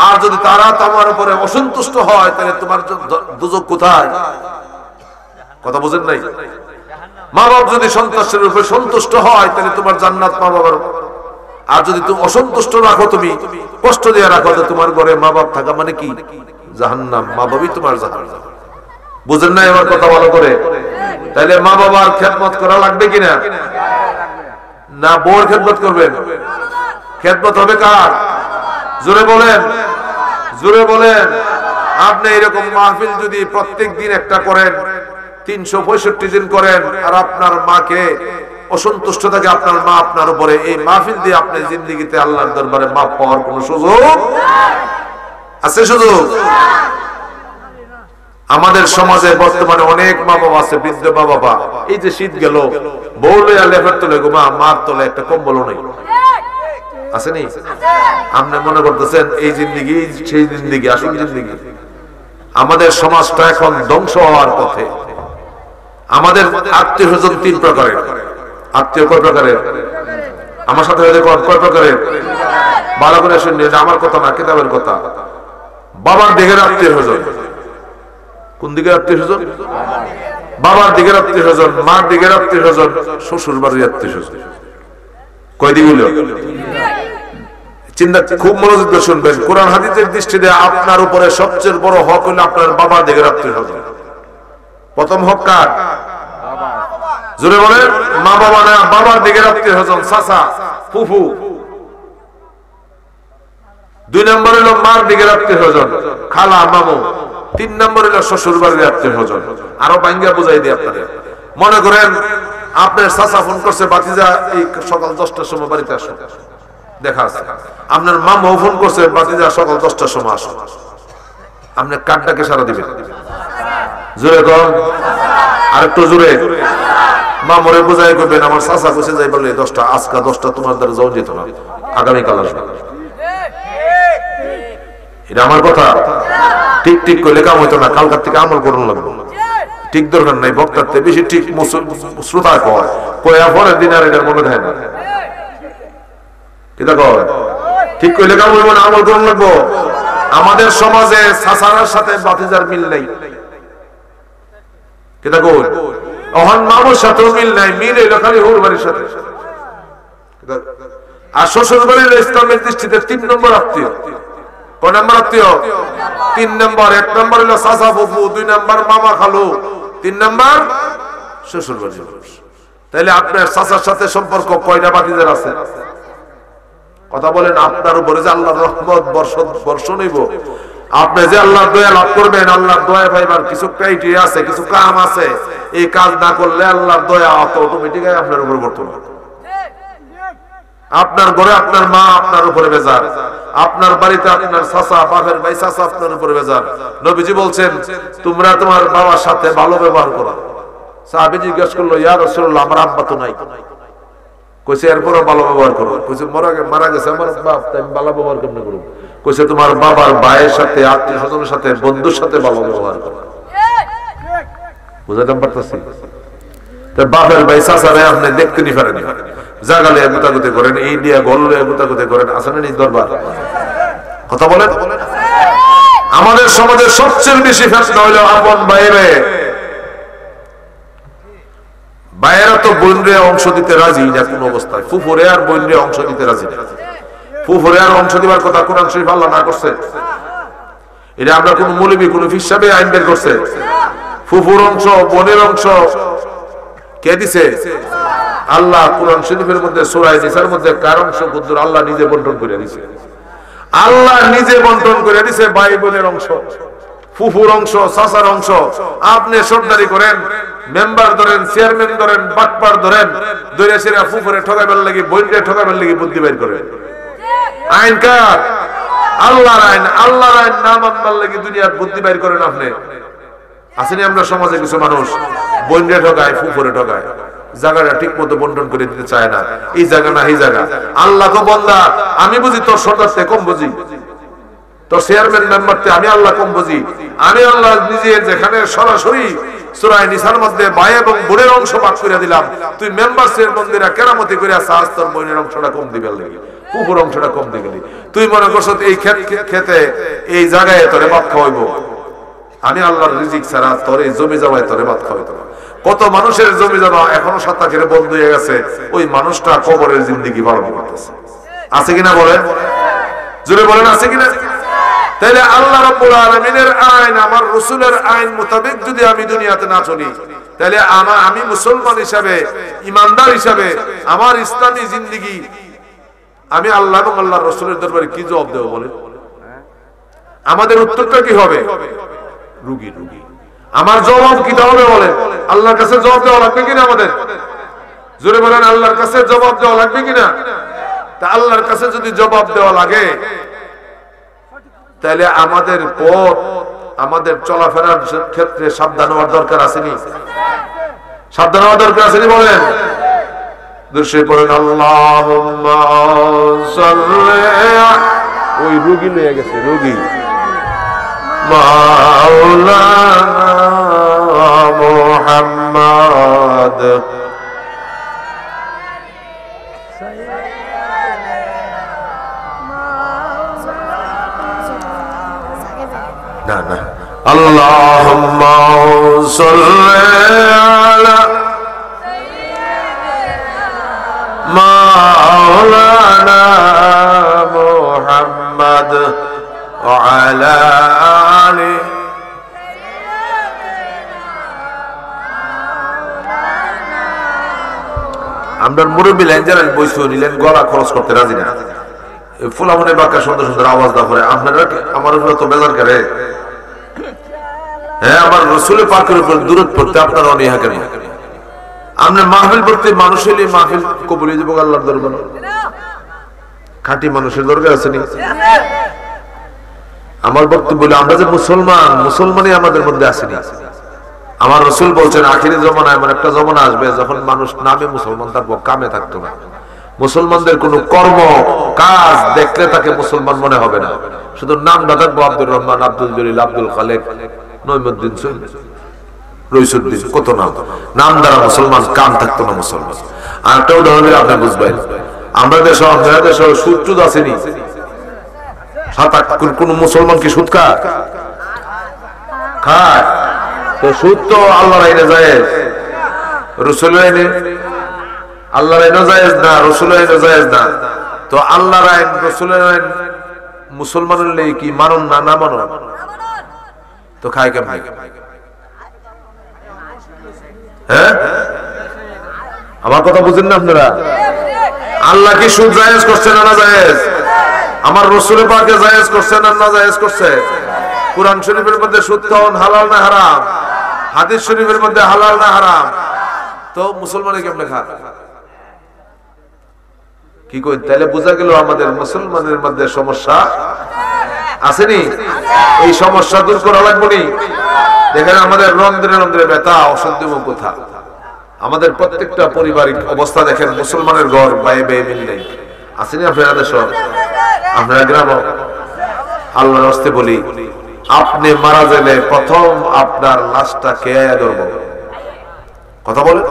আর যদি তারা তোমার উপরে অসন্তুষ্ট হয়, তাহলে তোমার দুজক কোথায়? কথা বুঝেন নাই? মা বাবা যদি সন্তুষ্টের উপরে সন্তুষ্ট হয়, তাহলে তোমার জান্নাত মা বাবার। আর যদি তুমি অসন্তুষ্ট রাখো, তুমি কষ্ট দিয়ে রাখো, তো তোমার ঘরে মা বাপ থাকা মানে কি? জাহান্নাম। মা বাবাই তোমার জাহান্নাম। বুঝেন না এবার কথা ভালো করে? তাহলে মা বাবার খেদমত করা লাগবে কিনা? না বউর খেদমত করবেন? খেদমত হবে কার? জোরে বলেন, জোরে বলেন। আপনি এরকম মাহফিল যদি প্রত্যেক দিন একটা করেন, 365 দিন করেন, আর আপনার মাকে অসন্তুষ্ট থাকে আপনার মা আপনার উপরে, এই মাহফিল দিয়ে আপনি জিন্দেগিতে আল্লাহর দরবারে মাফ পাওয়ার কোন সুযোগ আছে? সুযোগ? আমাদের সমাজে বর্তমানে অনেক মা বাবা আছে, বৃদ্ধ মা বাবা। এই যে শীত গেল, বউ লইয়া লেফের তলে ঘুমা, মার তলে একটা কম্বলও নেই, আসেনি? আপনি মনে করতেছেন এই জিন্দেগি সেই জিন্দেগি, আসল জিন্দেগি। আমাদের সমাজটা এখন ধ্বংস হওয়ার পথে। আমাদের আত্মীয় স্বজন 3 প্রকারের। আত্মীয় কয় প্রকারের? আমার সাথে কয় প্রকারের? ভালো করে শুননি, এটা আমার কথা না, কিতাবের কথা। বাবার দিকের আত্মীয় স্বজন। কোন দিকের আত্মীয় স্বজন? বাবার দিকের আত্মীয় স্বজন, মার দিকের আত্মীয় স্বজন, শ্বশুর বাড়ির আত্মীয় স্বজন। কয় দিক হলো? চিন্তা খুব মনোযোগ দিয়ে শুনবেন। কোরআন হাদিসের দৃষ্টিতে আপনার উপরে সবচেয়ে বড় হক হলো আপনার বাবার দিকের আত্মীয় স্বজন। প্রথম হক কার? জোরে বলেন। মা বাবা না, বাবার দিকের আত্মীয় স্বজন, চাচা, ফুফু। 2 নম্বর হলো মার দিকের আত্মীয় স্বজন, খালা, মামু। 3 নম্বর হলো শ্বশুর বাড়ির আত্মীয় স্বজন। আরো ভাঙ্গা বুঝাই দিই আপনাদের। মনে করেন আপনার চাচা ফোন করছে, ভাতিজা এই সকাল 10টার সময় বাড়িতে আসো, দেখা আছে। আপনার মামু ফোন করছে, ভাতিজা সকাল 10টার সময় আসো। আপনি কারটাকে সারা দিবেন? জোরে কর, আর একটু জোরে। মামুরে বুঝাই করবেন, আমার চাচা কইছে যাই বলে 10টা, আজকা 10টা তোমার দ্বারা যাওয়া যেত না, আগামীকাল আসবে। এটা আমার কথা। ঠিক ঠিক করলে কাম হইতো না, কালকার থেকে আমল করুন লাগবে। ঠিক দরকার নাই, বক্তার থেকে বেশি ঠিক শ্রোতা কয়া পরের দিন আর এটার মনে থাকে না। ঠিক করলে কাম হইব না, আমল করুন লাগবো। আমাদের সমাজে চাচার সাথে ভাতিজার মিল নাই। কেটা কই ওহন মামুর সাথেও মিল নাই, মিল হইল খালি হুর বাড়ির সাথে। আর শ্বশুর বাড়ির ইসলামের দৃষ্টিতে 3 নম্বর আত্মীয়। কয় নম্বর আত্মীয়? 3 নম্বর। 1 নম্বর হলো চাচা ফুফু, 2 নম্বর মামা খালু, 3 নম্বর শ্বশুর বাড়ির মানুষ। তাইলে আপনার চাচার সাথে সম্পর্ক কয়টা ভাতিজার আছে? কথা বলেন। আপনার উপরে যে আল্লাহর রহমত বর্ষণ হইব, আপনি যে আল্লাহর দয়া লাভ করবেন, আল্লাহর দয়া পাইবার কিছু ক্রাইটেরিয়া আছে, কিছু কাম আছে। এই কাজ না করলে আল্লাহর দয়া অটোমেটিক আপনার উপর বর্তমান। আপনার ঘরে আপনার মা আপনার উপরে বেজার, আপনার বাড়িতে আপনার চাচা, বাপের ভাই চাচা আপনার উপরে বেজার। নবীজি বলছেন তোমরা তোমার বাবার সাথে ভালো ব্যবহার করো। সাহাবী জিজ্ঞেস করলো, ইয়া রাসূলুল্লাহ, আমার আব্বা তো নাই। কইছে এরপরও ভালো ব্যবহার করো। কইছে মারা গেছে আমার বাপ, তাই আমি ভালো ব্যবহার কেমনে করব? কইছে তোমার বাবার ভাইয়ের সাথে, আত্মীয় স্বজনের সাথে, বন্ধুর সাথে ভালো ব্যবহার করো। বুঝাতে পারতেছি? বাপের ভাই চাচারে আপনি দেখতে নি পারেন, জাগালে গুতাগুতি করেন, এই দিয়ে গল্লে গুতাগুতি করেন, আসেন এই দরবার। কথা বলেন। আমাদের সমাজের সবচেয়ে বেশি ফেসলা হইল আপন বাইরে। বাইরে তো বোনরে অংশ দিতে রাজি না কোন অবস্থায়, ফুফুরে আর বোনরে অংশ দিতে রাজি না। ফুফুরে আর অংশ দিবার কথা কোরআন শরীফ আল্লাহ না করছে? এটা আমরা কোন মৌলবী, কোন হিসাবে আইন বের করছে? ফুফুর অংশ, বোনের অংশ কে দিছে? আল্লাহ। কোরআন শরীফের মধ্যে সূরা নিসার মধ্যে কার অংশ কদ্দুর আল্লাহ নিজে বন্টন করে দিয়েছে। আল্লাহ নিজে বন্টন করে দিয়েছে ভাই বোনের অংশ, ফুফুর অংশ, চাচার অংশ। আপনি সর্দারি করেন, মেম্বার ধরেন, চেয়ারম্যান ধরেন, বাটপার ধরেন, দইরা সেরা ফুফুরে ঠকাইবার লাগি, বোনরে ঠকাইবার লাগি বুদ্ধি বের করেন। আইন কার? আল্লাহর আইন। আল্লাহর আইন না মানবার লাগি দুনিয়ার বুদ্ধি বের করেন আপনি। আসেনি আমরা সমাজে কিছু মানুষ বোনরে ঠকায়, ফুফুরে ঠকায়, জায়গাটা ঠিক মতো বন্টন করে দিতে চায় না। এই জায়গা না এই জায়গা। আল্লাহ তো বন্দা, আমি বুঝি তোর সর্দার থেকে কম বুঝি, তোর চেয়ারম্যান মেম্বার থেকে আমি আল্লাহ কম বুঝি। আমি আল্লাহ নিজে যেখানে সরাসরি সূরা নিসার মধ্যে ভাই এবং বোনের অংশ ভাগ করে দিলাম, তুই মেম্বার চেয়ারম্যান দিরা কেরামতি করে সাজ তোর বোনের অংশটা কম দিবে লাগি, ফুফুর অংশটা কম দিবে। তুই মনে করছ এই খেতে এই জায়গায় তোরে ভাত খাওয়াইবো। আমি আল্লাহর রিজিক ছাড়া তোর এই জমি জমায় তোরে ভাত খাওয়াইতো না। কত মানুষের জমি জমা এখনো সাতাকের বন্ধ হয়ে গেছে, ওই মানুষটা কবরের জিন্দেগি পালন করতেছে। আছে কিনা বলেন? জোরে বলেন, আছে কিনা? তাইলে আল্লাহ রাব্বুল আলামিনের আইন, আমার রাসূলের আইন মোতাবেক যদি আমি দুনিয়াতে না চলি, তাহলে আমি মুসলমান হিসাবে, ইমানদার হিসাবে আমার ইসলামী জিন্দেগি আমি আল্লাহ এবং আল্লাহর রাসূলের দরবারে কি জবাব দেব বলেন? আমাদের উত্তরটা কি হবে? রুগী রুগী। আমার জবাব কি হবে বলেন? আল্লাহর কাছে জবাব দেওয়া লাগবে কিনা আমাদের? জোরে বলেন, আল্লাহর কাছে জবাব দেওয়া লাগবে কিনা? তা আল্লাহর কাছে যদি জবাব দেওয়া লাগে, তাহলে আমাদের পথ, আমাদের চলাফেরার ক্ষেত্রে সাবধান হওয়ার দরকার আসেনি? সাবধান হওয়ার দরকার আসেনি বলেন? দুশে পড়েন আল্লাহুম্মা সাল্লি। ওই রুগী লয়ে গেছে, রুগী। মাওলানা মুহাম্মদ না না আল্লাহুম্মা সাল্লি আলা মাওলানা মুহাম্মদ ওয়া আলা আলি আমরা মুরব্বী লাইন যারা বইসু নিলেন গলা খরচ করতে রাজি না ফুলামনের বাক্যা সুন্দর সুন্দর আওয়াজ দা করে আপনারা আমার উপর তো বেজার করে হ্যাঁ আমার রসুলের পাকের উপর দূরত পড়তে আপনারা অনীহা কেন আমরা মাহফিল পড়তে মানুষের মাহফিল কবুল হয়ে যাবো আল্লাহর দরবারে খাঁটি মানুষের দরকার আছে নি আমার বক্তব্য বলে আমরা যে মুসলমানই আমাদের মধ্যে আসেনি আমার রসুল বলছেন আখিরি জমানায় এমন একটা জমানা আসবে যখন মানুষ নামে মুসলমান থাকবো কামে থাকতো না মুসলমানদের কোন কর্ম কাজ দেখলে তাকে মুসলমান মনে হবে না শুধু নামটা থাকবো আব্দুর রহমান আব্দুল জলিল আব্দুল খালেক নইমুদ্দিন রইসুদ্দিন কত নাম দ্বারা মুসলমান কাম থাকতো না মুসলমান আর একটা উদাহরণ আপনি বুঝবেন আমরা দেশ সুদ টুদ আসেনি কোন মুসলমান কি সুদ খায় তো সুদ তো আল্লাহর আইনে জায়েজ রাসূলের আইনে আল্লাহর আইনে জায়েজ না রাসূলের আইনে জায়েজ না তো আল্লাহর আইন রাসূলের আইন মুসলমানের লাগি কি মানন না না মানো তো খায় কেমন হ্যাঁ আমার কথা বুঝেন না আপনারা আল্লাহ কি সুদ জায়েজ করছে না না জায়েজ আমার রাসূলের পাকে জায়েজ করছে না না জায়েজ করছে কুরআন শরীফের মধ্যে সুদ খাওয়া হালাল না হারাম হাদিস শরীফের মধ্যে হালাল না হারাম তো মুসলমানে কেমনে খায় কি কই তাহলে বোঝা গেল আমাদের মুসলমানের মধ্যে সমস্যা আসেনি এই সমস্যা দূর করা লাগবে নি দেখেন আমাদের রন্ধ্রে রন্ধ্রে ব্যথা অসহ্য কথা আমাদের প্রত্যেকটা পারিবারিক অবস্থা দেখেন মুসলমানের ঘর বায়ে বায়ে মিল নেই আসেনি আপনারা দেশ আপনারা গ্রাম আল্লাহর রাস্তায় বলি আপনি মারা গেলে প্রথম আপনার লাশটা কে ধরব কথা বলে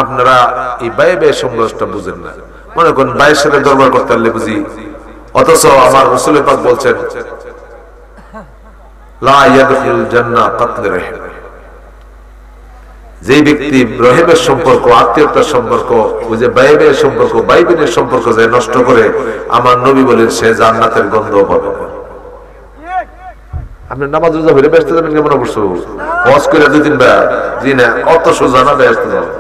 আপনারা এই বায়ে বায়ে সংঘর্ষটা বুঝেন না মনে করেন ভাইয়ের সাথে দরবার করতে পারলে বুঝি অথচ আমার রাসূল পাক বলছেন লা ইয়াদখুল জান্নাহ কাতল রহিম যে ব্যক্তি রহিমের সম্পর্ক আত্মীয়তার সম্পর্ক ওই যে ভাই ভাইয়ের সম্পর্ক ভাই বোনের সম্পর্ক যে নষ্ট করে আমার নবী বলেন সে জান্নাতের গন্ধ পাবে আপনি নামাজ রোজা হইলে ব্যস্ত যাবেন কেমন অবশ্য হজ করে 2-3 বার জি না অত সোজা না ব্যস্ত যাবেন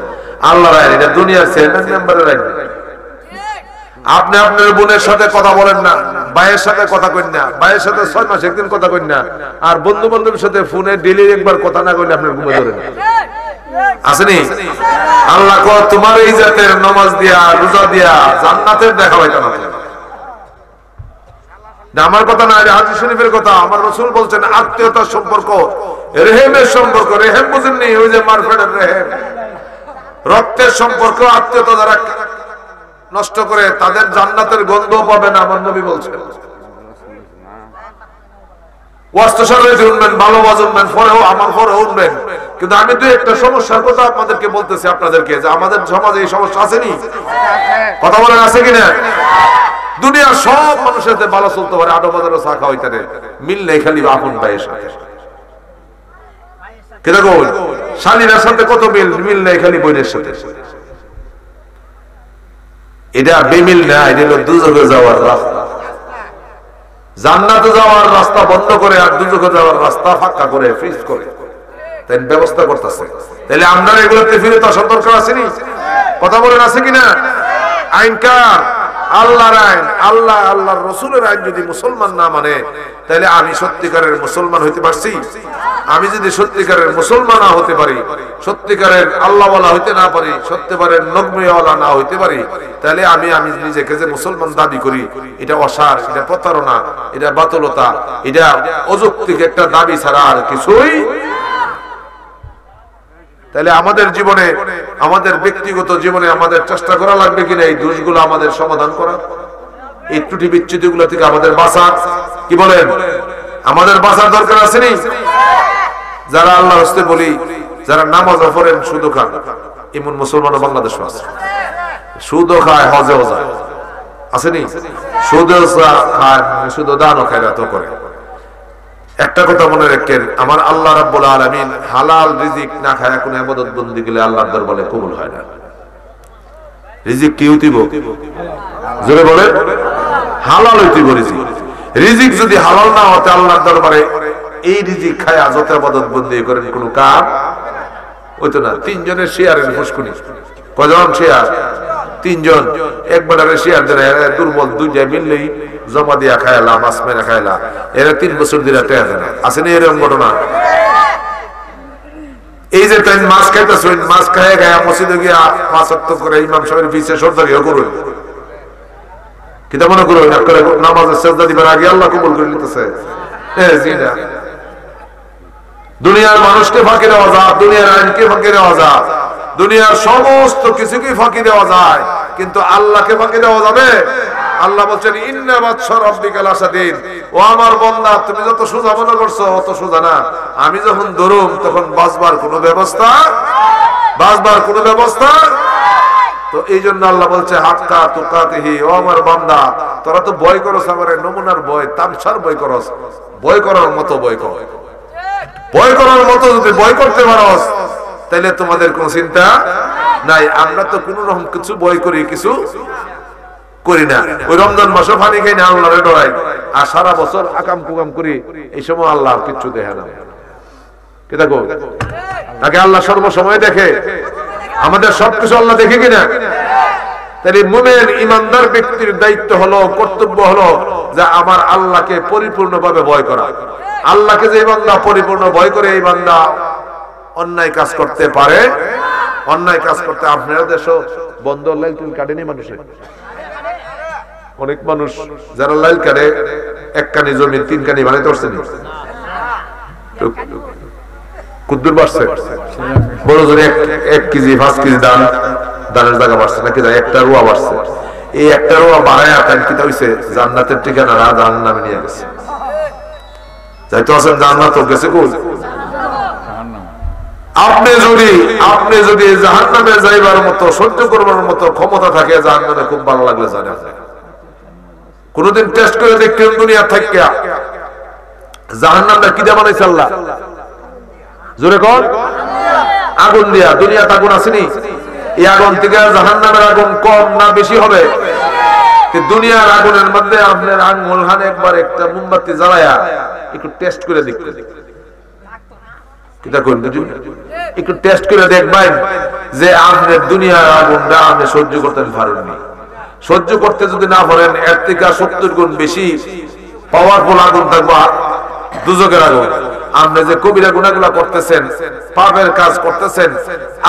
আল্লাহর আইন এটা দুনিয়ার চেয়ারম্যান মেম্বারের আইন আপনি আপনার বোনের সাথে কথা বলেন না ভাইয়ের সাথে কথা কইন না ভাইয়ের সাথে 6 মাস একদিন কথা কইন না আর বন্ধু বান্ধবের সাথে ফোনে ডেইলি একবার কথা না কইলে আপনার ঘুমে ধরে না আসেনি আল্লাহ কো তোমার এই জাতের নামাজ দিয়া রোজা দিয়া জান্নাতের দেখা পাইতা না আমার কথা না হাদিস শরীফের কথা আমার রাসূল বলছেন আত্মীয়তার সম্পর্ক রহিমের সম্পর্ক রহিম বুঝেননি ওই যে মারফেটের রহিম রক্তের সম্পর্ক আত্মীয়তা যারা নষ্ট করে তাদের জান্নাতের গন্ধ পাবে না আমার নবী বলছেন কিন্তু আমি তো একটা সমস্যার কথা আপনাদেরকে বলতেছি আপনাদেরকে যে আমাদের সমাজে এই সমস্যা আসেনি কথা বলেন আছে কিনা দুনিয়ার সব মানুষের সাথে ভালো চলতে পারে আডো বাজারও চা খাওয়াইতে মিল নেই খালি আপন ভাইয়ের সাথে কিরকম শালীর সাথে কত মিল নেই খালি বোনের সাথে এটা বেমিল না এটা হলো দুজকে যাওয়ার রাস্তা জান্নাতে যাওয়ার রাস্তা বন্ধ করে আর দুজকে যাওয়ার রাস্তা ফাঁকা করে ফিক্স করে তাই ব্যবস্থা করতেছে তাহলে আমরা এগুলোতে ফিরে তো সতর্ক আছেনি কথা বলেন আছে কিনা আইনকার আল্লাহর আইন আল্লাহর রাসূলের আইন যদি মুসলমান না মানে তাহলে আমি সত্যিকারের মুসলমান হইতে পারছি আমি যদি সত্যিকারের মুসলমান না হতে পারি সত্যিকারের আল্লাহওয়ালা হইতে না পারি সত্যিকারের নগ্নওয়ালা না হইতে পারি তাহলে আমি নিজেকে যে মুসলমান দাবি করি এটা অসার এটা প্রতারণা এটা বাতুলতা এটা অযৌক্তিক একটা দাবি ছাড়া আর কিছুই তাহলে আমাদের জীবনে আমাদের ব্যক্তিগত জীবনে আমাদের চেষ্টা করা লাগবে কিনা এই দোষগুলো আমাদের সমাধান করা এই ত্রুটি বিচ্যুতিগুলো থেকে আমাদের বাঁচার কি বলেন আমাদের বাঁচার দরকার আছে নি যারা আল্লাহর রাস্তায় বলি যারা নামাজ পড়েন সুদ খান এমন মুসলমান বাংলাদেশে আছে সুদ খায় হজেও যায় আসেনি সুদ খায় সুদ দানও খায় রাতও করে একটা কথা মনে রাখেন, আমার আল্লাহ রাব্বুল আলামিন হালাল রিজিক না খায়া কোন ইবাদত বন্দেগী গেলে আল্লাহর দরবারে কবুল হয় না। রিজিক কি হইতিব? জোরে বলে, হালাল হইতিব রিজিক। রিজিক যদি হালাল না হতে আল্লাহর দরবারে এই রিজিক খায়া যত ইবাদত বন্দেগী করেন কোন কাজ হইতো না। তিনজনের শেয়ারের ফুসকুনি, কয়জন শেয়ার? তিনজন। একবারে শেয়ার দেয়, দুর্বল দুইটা মিললেই জমা দিয়া খাইলা, মাছ মেরে খাইলা, এরা 3 বছর দিলা টেয়া দেয় না। আছে না এরকম ঘটনা? এই যে তাই মাছ খাইতেছ, মাছ খাইয়া গায়া মসজিদে গিয়া 5 ওয়াক্ত করে ইমাম সাহেবের পিছে সর্দারিও করুন, কিতা মনে করুন নামাজের সেজদা দিবার আগে আল্লাহ কবুল করে নিতেছে। দুনিয়ার মানুষকে ফাঁকি দেওয়া যায়, দুনিয়ার আইনকে ফাঁকি দেওয়া যায়, দুনিয়ার সমস্ত কিছুকে ফাঁকি দেওয়া যায়, কিন্তু আল্লাহকে ফাঁকি দেওয়া যাবে? আল্লাহ বলছেন ইন্না বাতশা রাব্বিকা লাশাদীদ, ও আমার বান্দা তুমি যত সোজা মনে করছো অত সোজা না। আমি যখন ধরুম তখন বাঁচবার কোনো ব্যবস্থা, বাঁচবার কোনো ব্যবস্থা। তো এই জন্য আল্লাহ বলছে হাক্কা তুকাতিহি, ও আমার বান্দা তোরা তো ভয় করস, আমার নমুনার ভয়, তামসার ভয় করস, ভয় করার মতো ভয় কর। ভয় করার মতো যদি ভয় করতে পারস তাহলে তোমাদের কোনো চিন্তা নাই। আমরা তো কোন রকম কিছু ভয় করি, কিছু করি না। ওই রমজান মাসে পানি খাই না, আল্লাহরে ডরাই, আর সারা বছর আকাম কুকাম করি, এই সময় আল্লাহ কিচ্ছু দেখে না। কি দেখো তাকে আল্লাহ সর্বসময় দেখে, আমাদের সবকিছু আল্লাহ দেখে কিনা? তাহলে মুমিন ইমানদার ব্যক্তির দায়িত্ব হলো, কর্তব্য হলো যে আমার আল্লাহকে পরিপূর্ণভাবে ভয় করা। আল্লাহকে যে বান্দা পরিপূর্ণ ভয় করে, এই বান্দা অন্যায় কাজ করতে পারে, অন্যায় কাজ করতে। আপনার দেশও বন্ধ লাইল টুল কাটেনি মানুষে, অনেক মানুষ যারা লাইল কাটে 1 কানি জমি 3 কানি বানাইতে পারছেন, কুদ্দুর বাড়ছে, বড় জোরে 1 কেজি 5 কেজি দান, দানের জায়গা বাড়ছে নাকি, একটা রোয়া বাড়ছে। এই একটা রোয়া বাড়ায় তাই কি হইছে, জান্নাতের ঠিকানা জাহান্নামে নিয়ে গেছে। যাইতে আছেন জান্নাত গেছে কই? আপনি যদি জাহান্নামে যাইবার মতো, সহ্য করবার মতো ক্ষমতা থাকে, জাহান্নামে খুব ভালো লাগলে জানেন, কোনদিন টেস্ট করে দেখতেন দুনিয়া থাকিয়া জাহান্নামটা কি দিয়ে বানাইছে আল্লাহ? জোরে কোন? আগুন দিয়া। দুনিয়াতে আগুন আসেনি, এই আগুন থেকে জাহান্নামের আগুন কম না বেশি হবে? দুনিয়ার আগুনের মধ্যে আপনার আঙ্গুল খান একবার একটা মোমবাতি জ্বালায়া একটু টেস্ট করে দেখতে, একটু টেস্ট করে দেখবেন যে আপনার দুনিয়ার আগুনটা আপনি সহ্য করতে পারেননি। সহ্য করতে যদি না পারেন, এর থেকে 70 গুণ বেশি পাওয়ারফুল আগুন থাকবে দুজকের আগুন। আপনি যে কবিরা গুনাহগুলো করতেছেন, পাপের কাজ করতেছেন,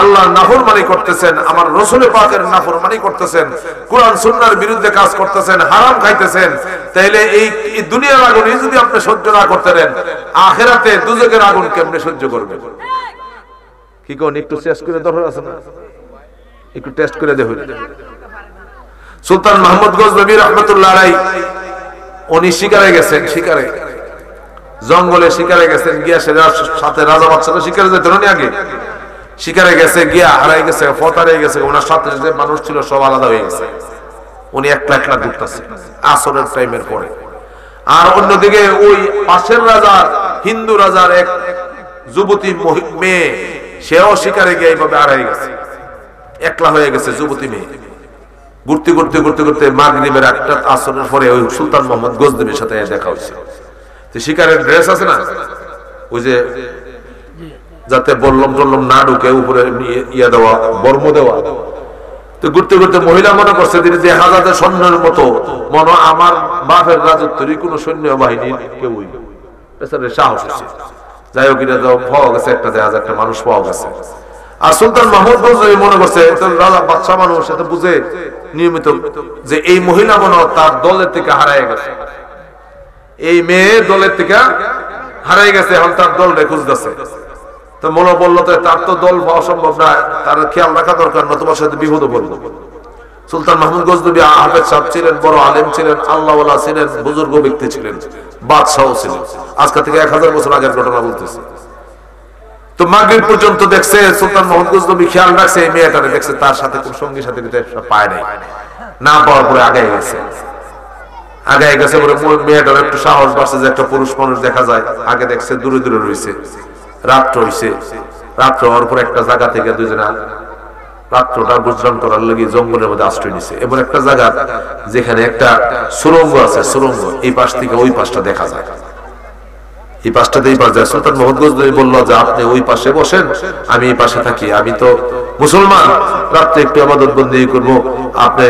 আল্লাহর নাফরমানি করতেছেন, আমার রাসূল পাকের নাফরমানি করতেছেন, কোরআন সুন্নাহর বিরুদ্ধে কাজ করতেছেন, হারাম খাইতেছেন, তাইলে এই দুনিয়ার আগুনই যদি আপনি সহ্য না করতে পারেন, আখিরাতে দুজকের আগুন কেমনে সহ্য করবেন? কি কোন একটু টেস্ট করে দরকার আছে না? একটু টেস্ট করে দেখুন। সুলতান মাহমুদ গজনবী রাহমাতুল্লাহ আলাইহি উনি শিকারে গেছেন, শিকারে জঙ্গলে শিকারে গেছেন, গিয়া সে সাথে রাজা বাদশাহ শিকারে যেত না আগে, শিকারে গেছে, গিয়া হারাই গেছে, ফতারে গেছে, ওনার সাথে যে মানুষ ছিল সব আলাদা হয়ে গেছে। উনি একলা একলা ঘুরতেছে আসরের টাইমের পরে। আর অন্যদিকে ওই পাশের রাজার, হিন্দু রাজার এক যুবতী মেয়ে, সেও শিকারে গিয়ে এইভাবে হারাই গেছে, একলা হয়ে গেছে যুবতী মেয়ে। ঘুরতে ঘুরতে ঘুরতে ঘুরতে মাগরিবের একটা আসরের পরে ওই সুলতান মোহাম্মদ গজনবীর সাথে দেখা হয়েছে। শিকারের ড্রেস আছে না, ওই যে যাতে বললম টল্লম না ঢুকে উপরে ইয়া দেওয়া, বর্ম দেওয়া। তো ঘুরতে ঘুরতে মহিলা মনে করছে তিনি দেখা যাচ্ছে সৈন্যের মতো, মনে আমার বাপের রাজত্বেরই কোন সৈন্য বাহিনীর কেউই সাহস হচ্ছে। যাই হোক, এটা পাওয়া গেছে, একটা দেখা যায় একটা মানুষ পাওয়া গেছে। আর সুলতান মাহমুদ গজনবী মনে করছে রাজা বাদশা মানুষ, এটা বুঝে নিয়মিত যে এই মহিলা মনে তার দলের থেকে হারায় গেছে, এই মেয়ে দলের থেকে হারাই গেছে, এখন তার দল খুঁজতেছে। তো মনে বললো তার তো দল পাওয়া সম্ভব না, তার খেয়াল রাখা দরকার, না তোমার সাথে বিপদে পড়বো। সুলতান মাহমুদ গজনবী হাফেজ সাহেব ছিলেন, বড় আলেম ছিলেন, আল্লাহওয়ালা ছিলেন, বুজুর্গ ব্যক্তি ছিলেন, বাদশাহ ছিলেন। আজকে থেকে 1000 বছর আগের ঘটনা বলতেছে। তো মাগরিব পর্যন্ত দেখছে সুলতান মাহমুদ গজনবী, খেয়াল রাখছে এই মেয়েটারে, দেখছে তার সাথে কোন সঙ্গী সাথে পায় নাই, না পাওয়ার পরে আগে গেছে। আগে গেছে বলে মেয়েটার একটু সাহস বাড়ছে যে একটা পুরুষ মানুষ দেখা যায়। আগে দেখছে দূরে দূরে রয়েছে, রাত্র হইছে, রাত্র হওয়ার পর একটা জায়গা থেকে দুজনে রাত্রটা বিশ্রাম করার লাগি জঙ্গলের মধ্যে আশ্রয় নিছে। এমন একটা জায়গা যেখানে একটা সুরঙ্গ আছে, সুরঙ্গ এই পাশ থেকে ওই পাশটা দেখা যায়, এই পাশটাতে এই পাশ যায়। সুলতান মোহাম্মদ গজনবী বলল যে আপনি ওই পাশে বসেন, আমি এই পাশে থাকি, আমি তো মুসলমান, রাত্রে একটু ইবাদত বন্দেগী করবো, আপনি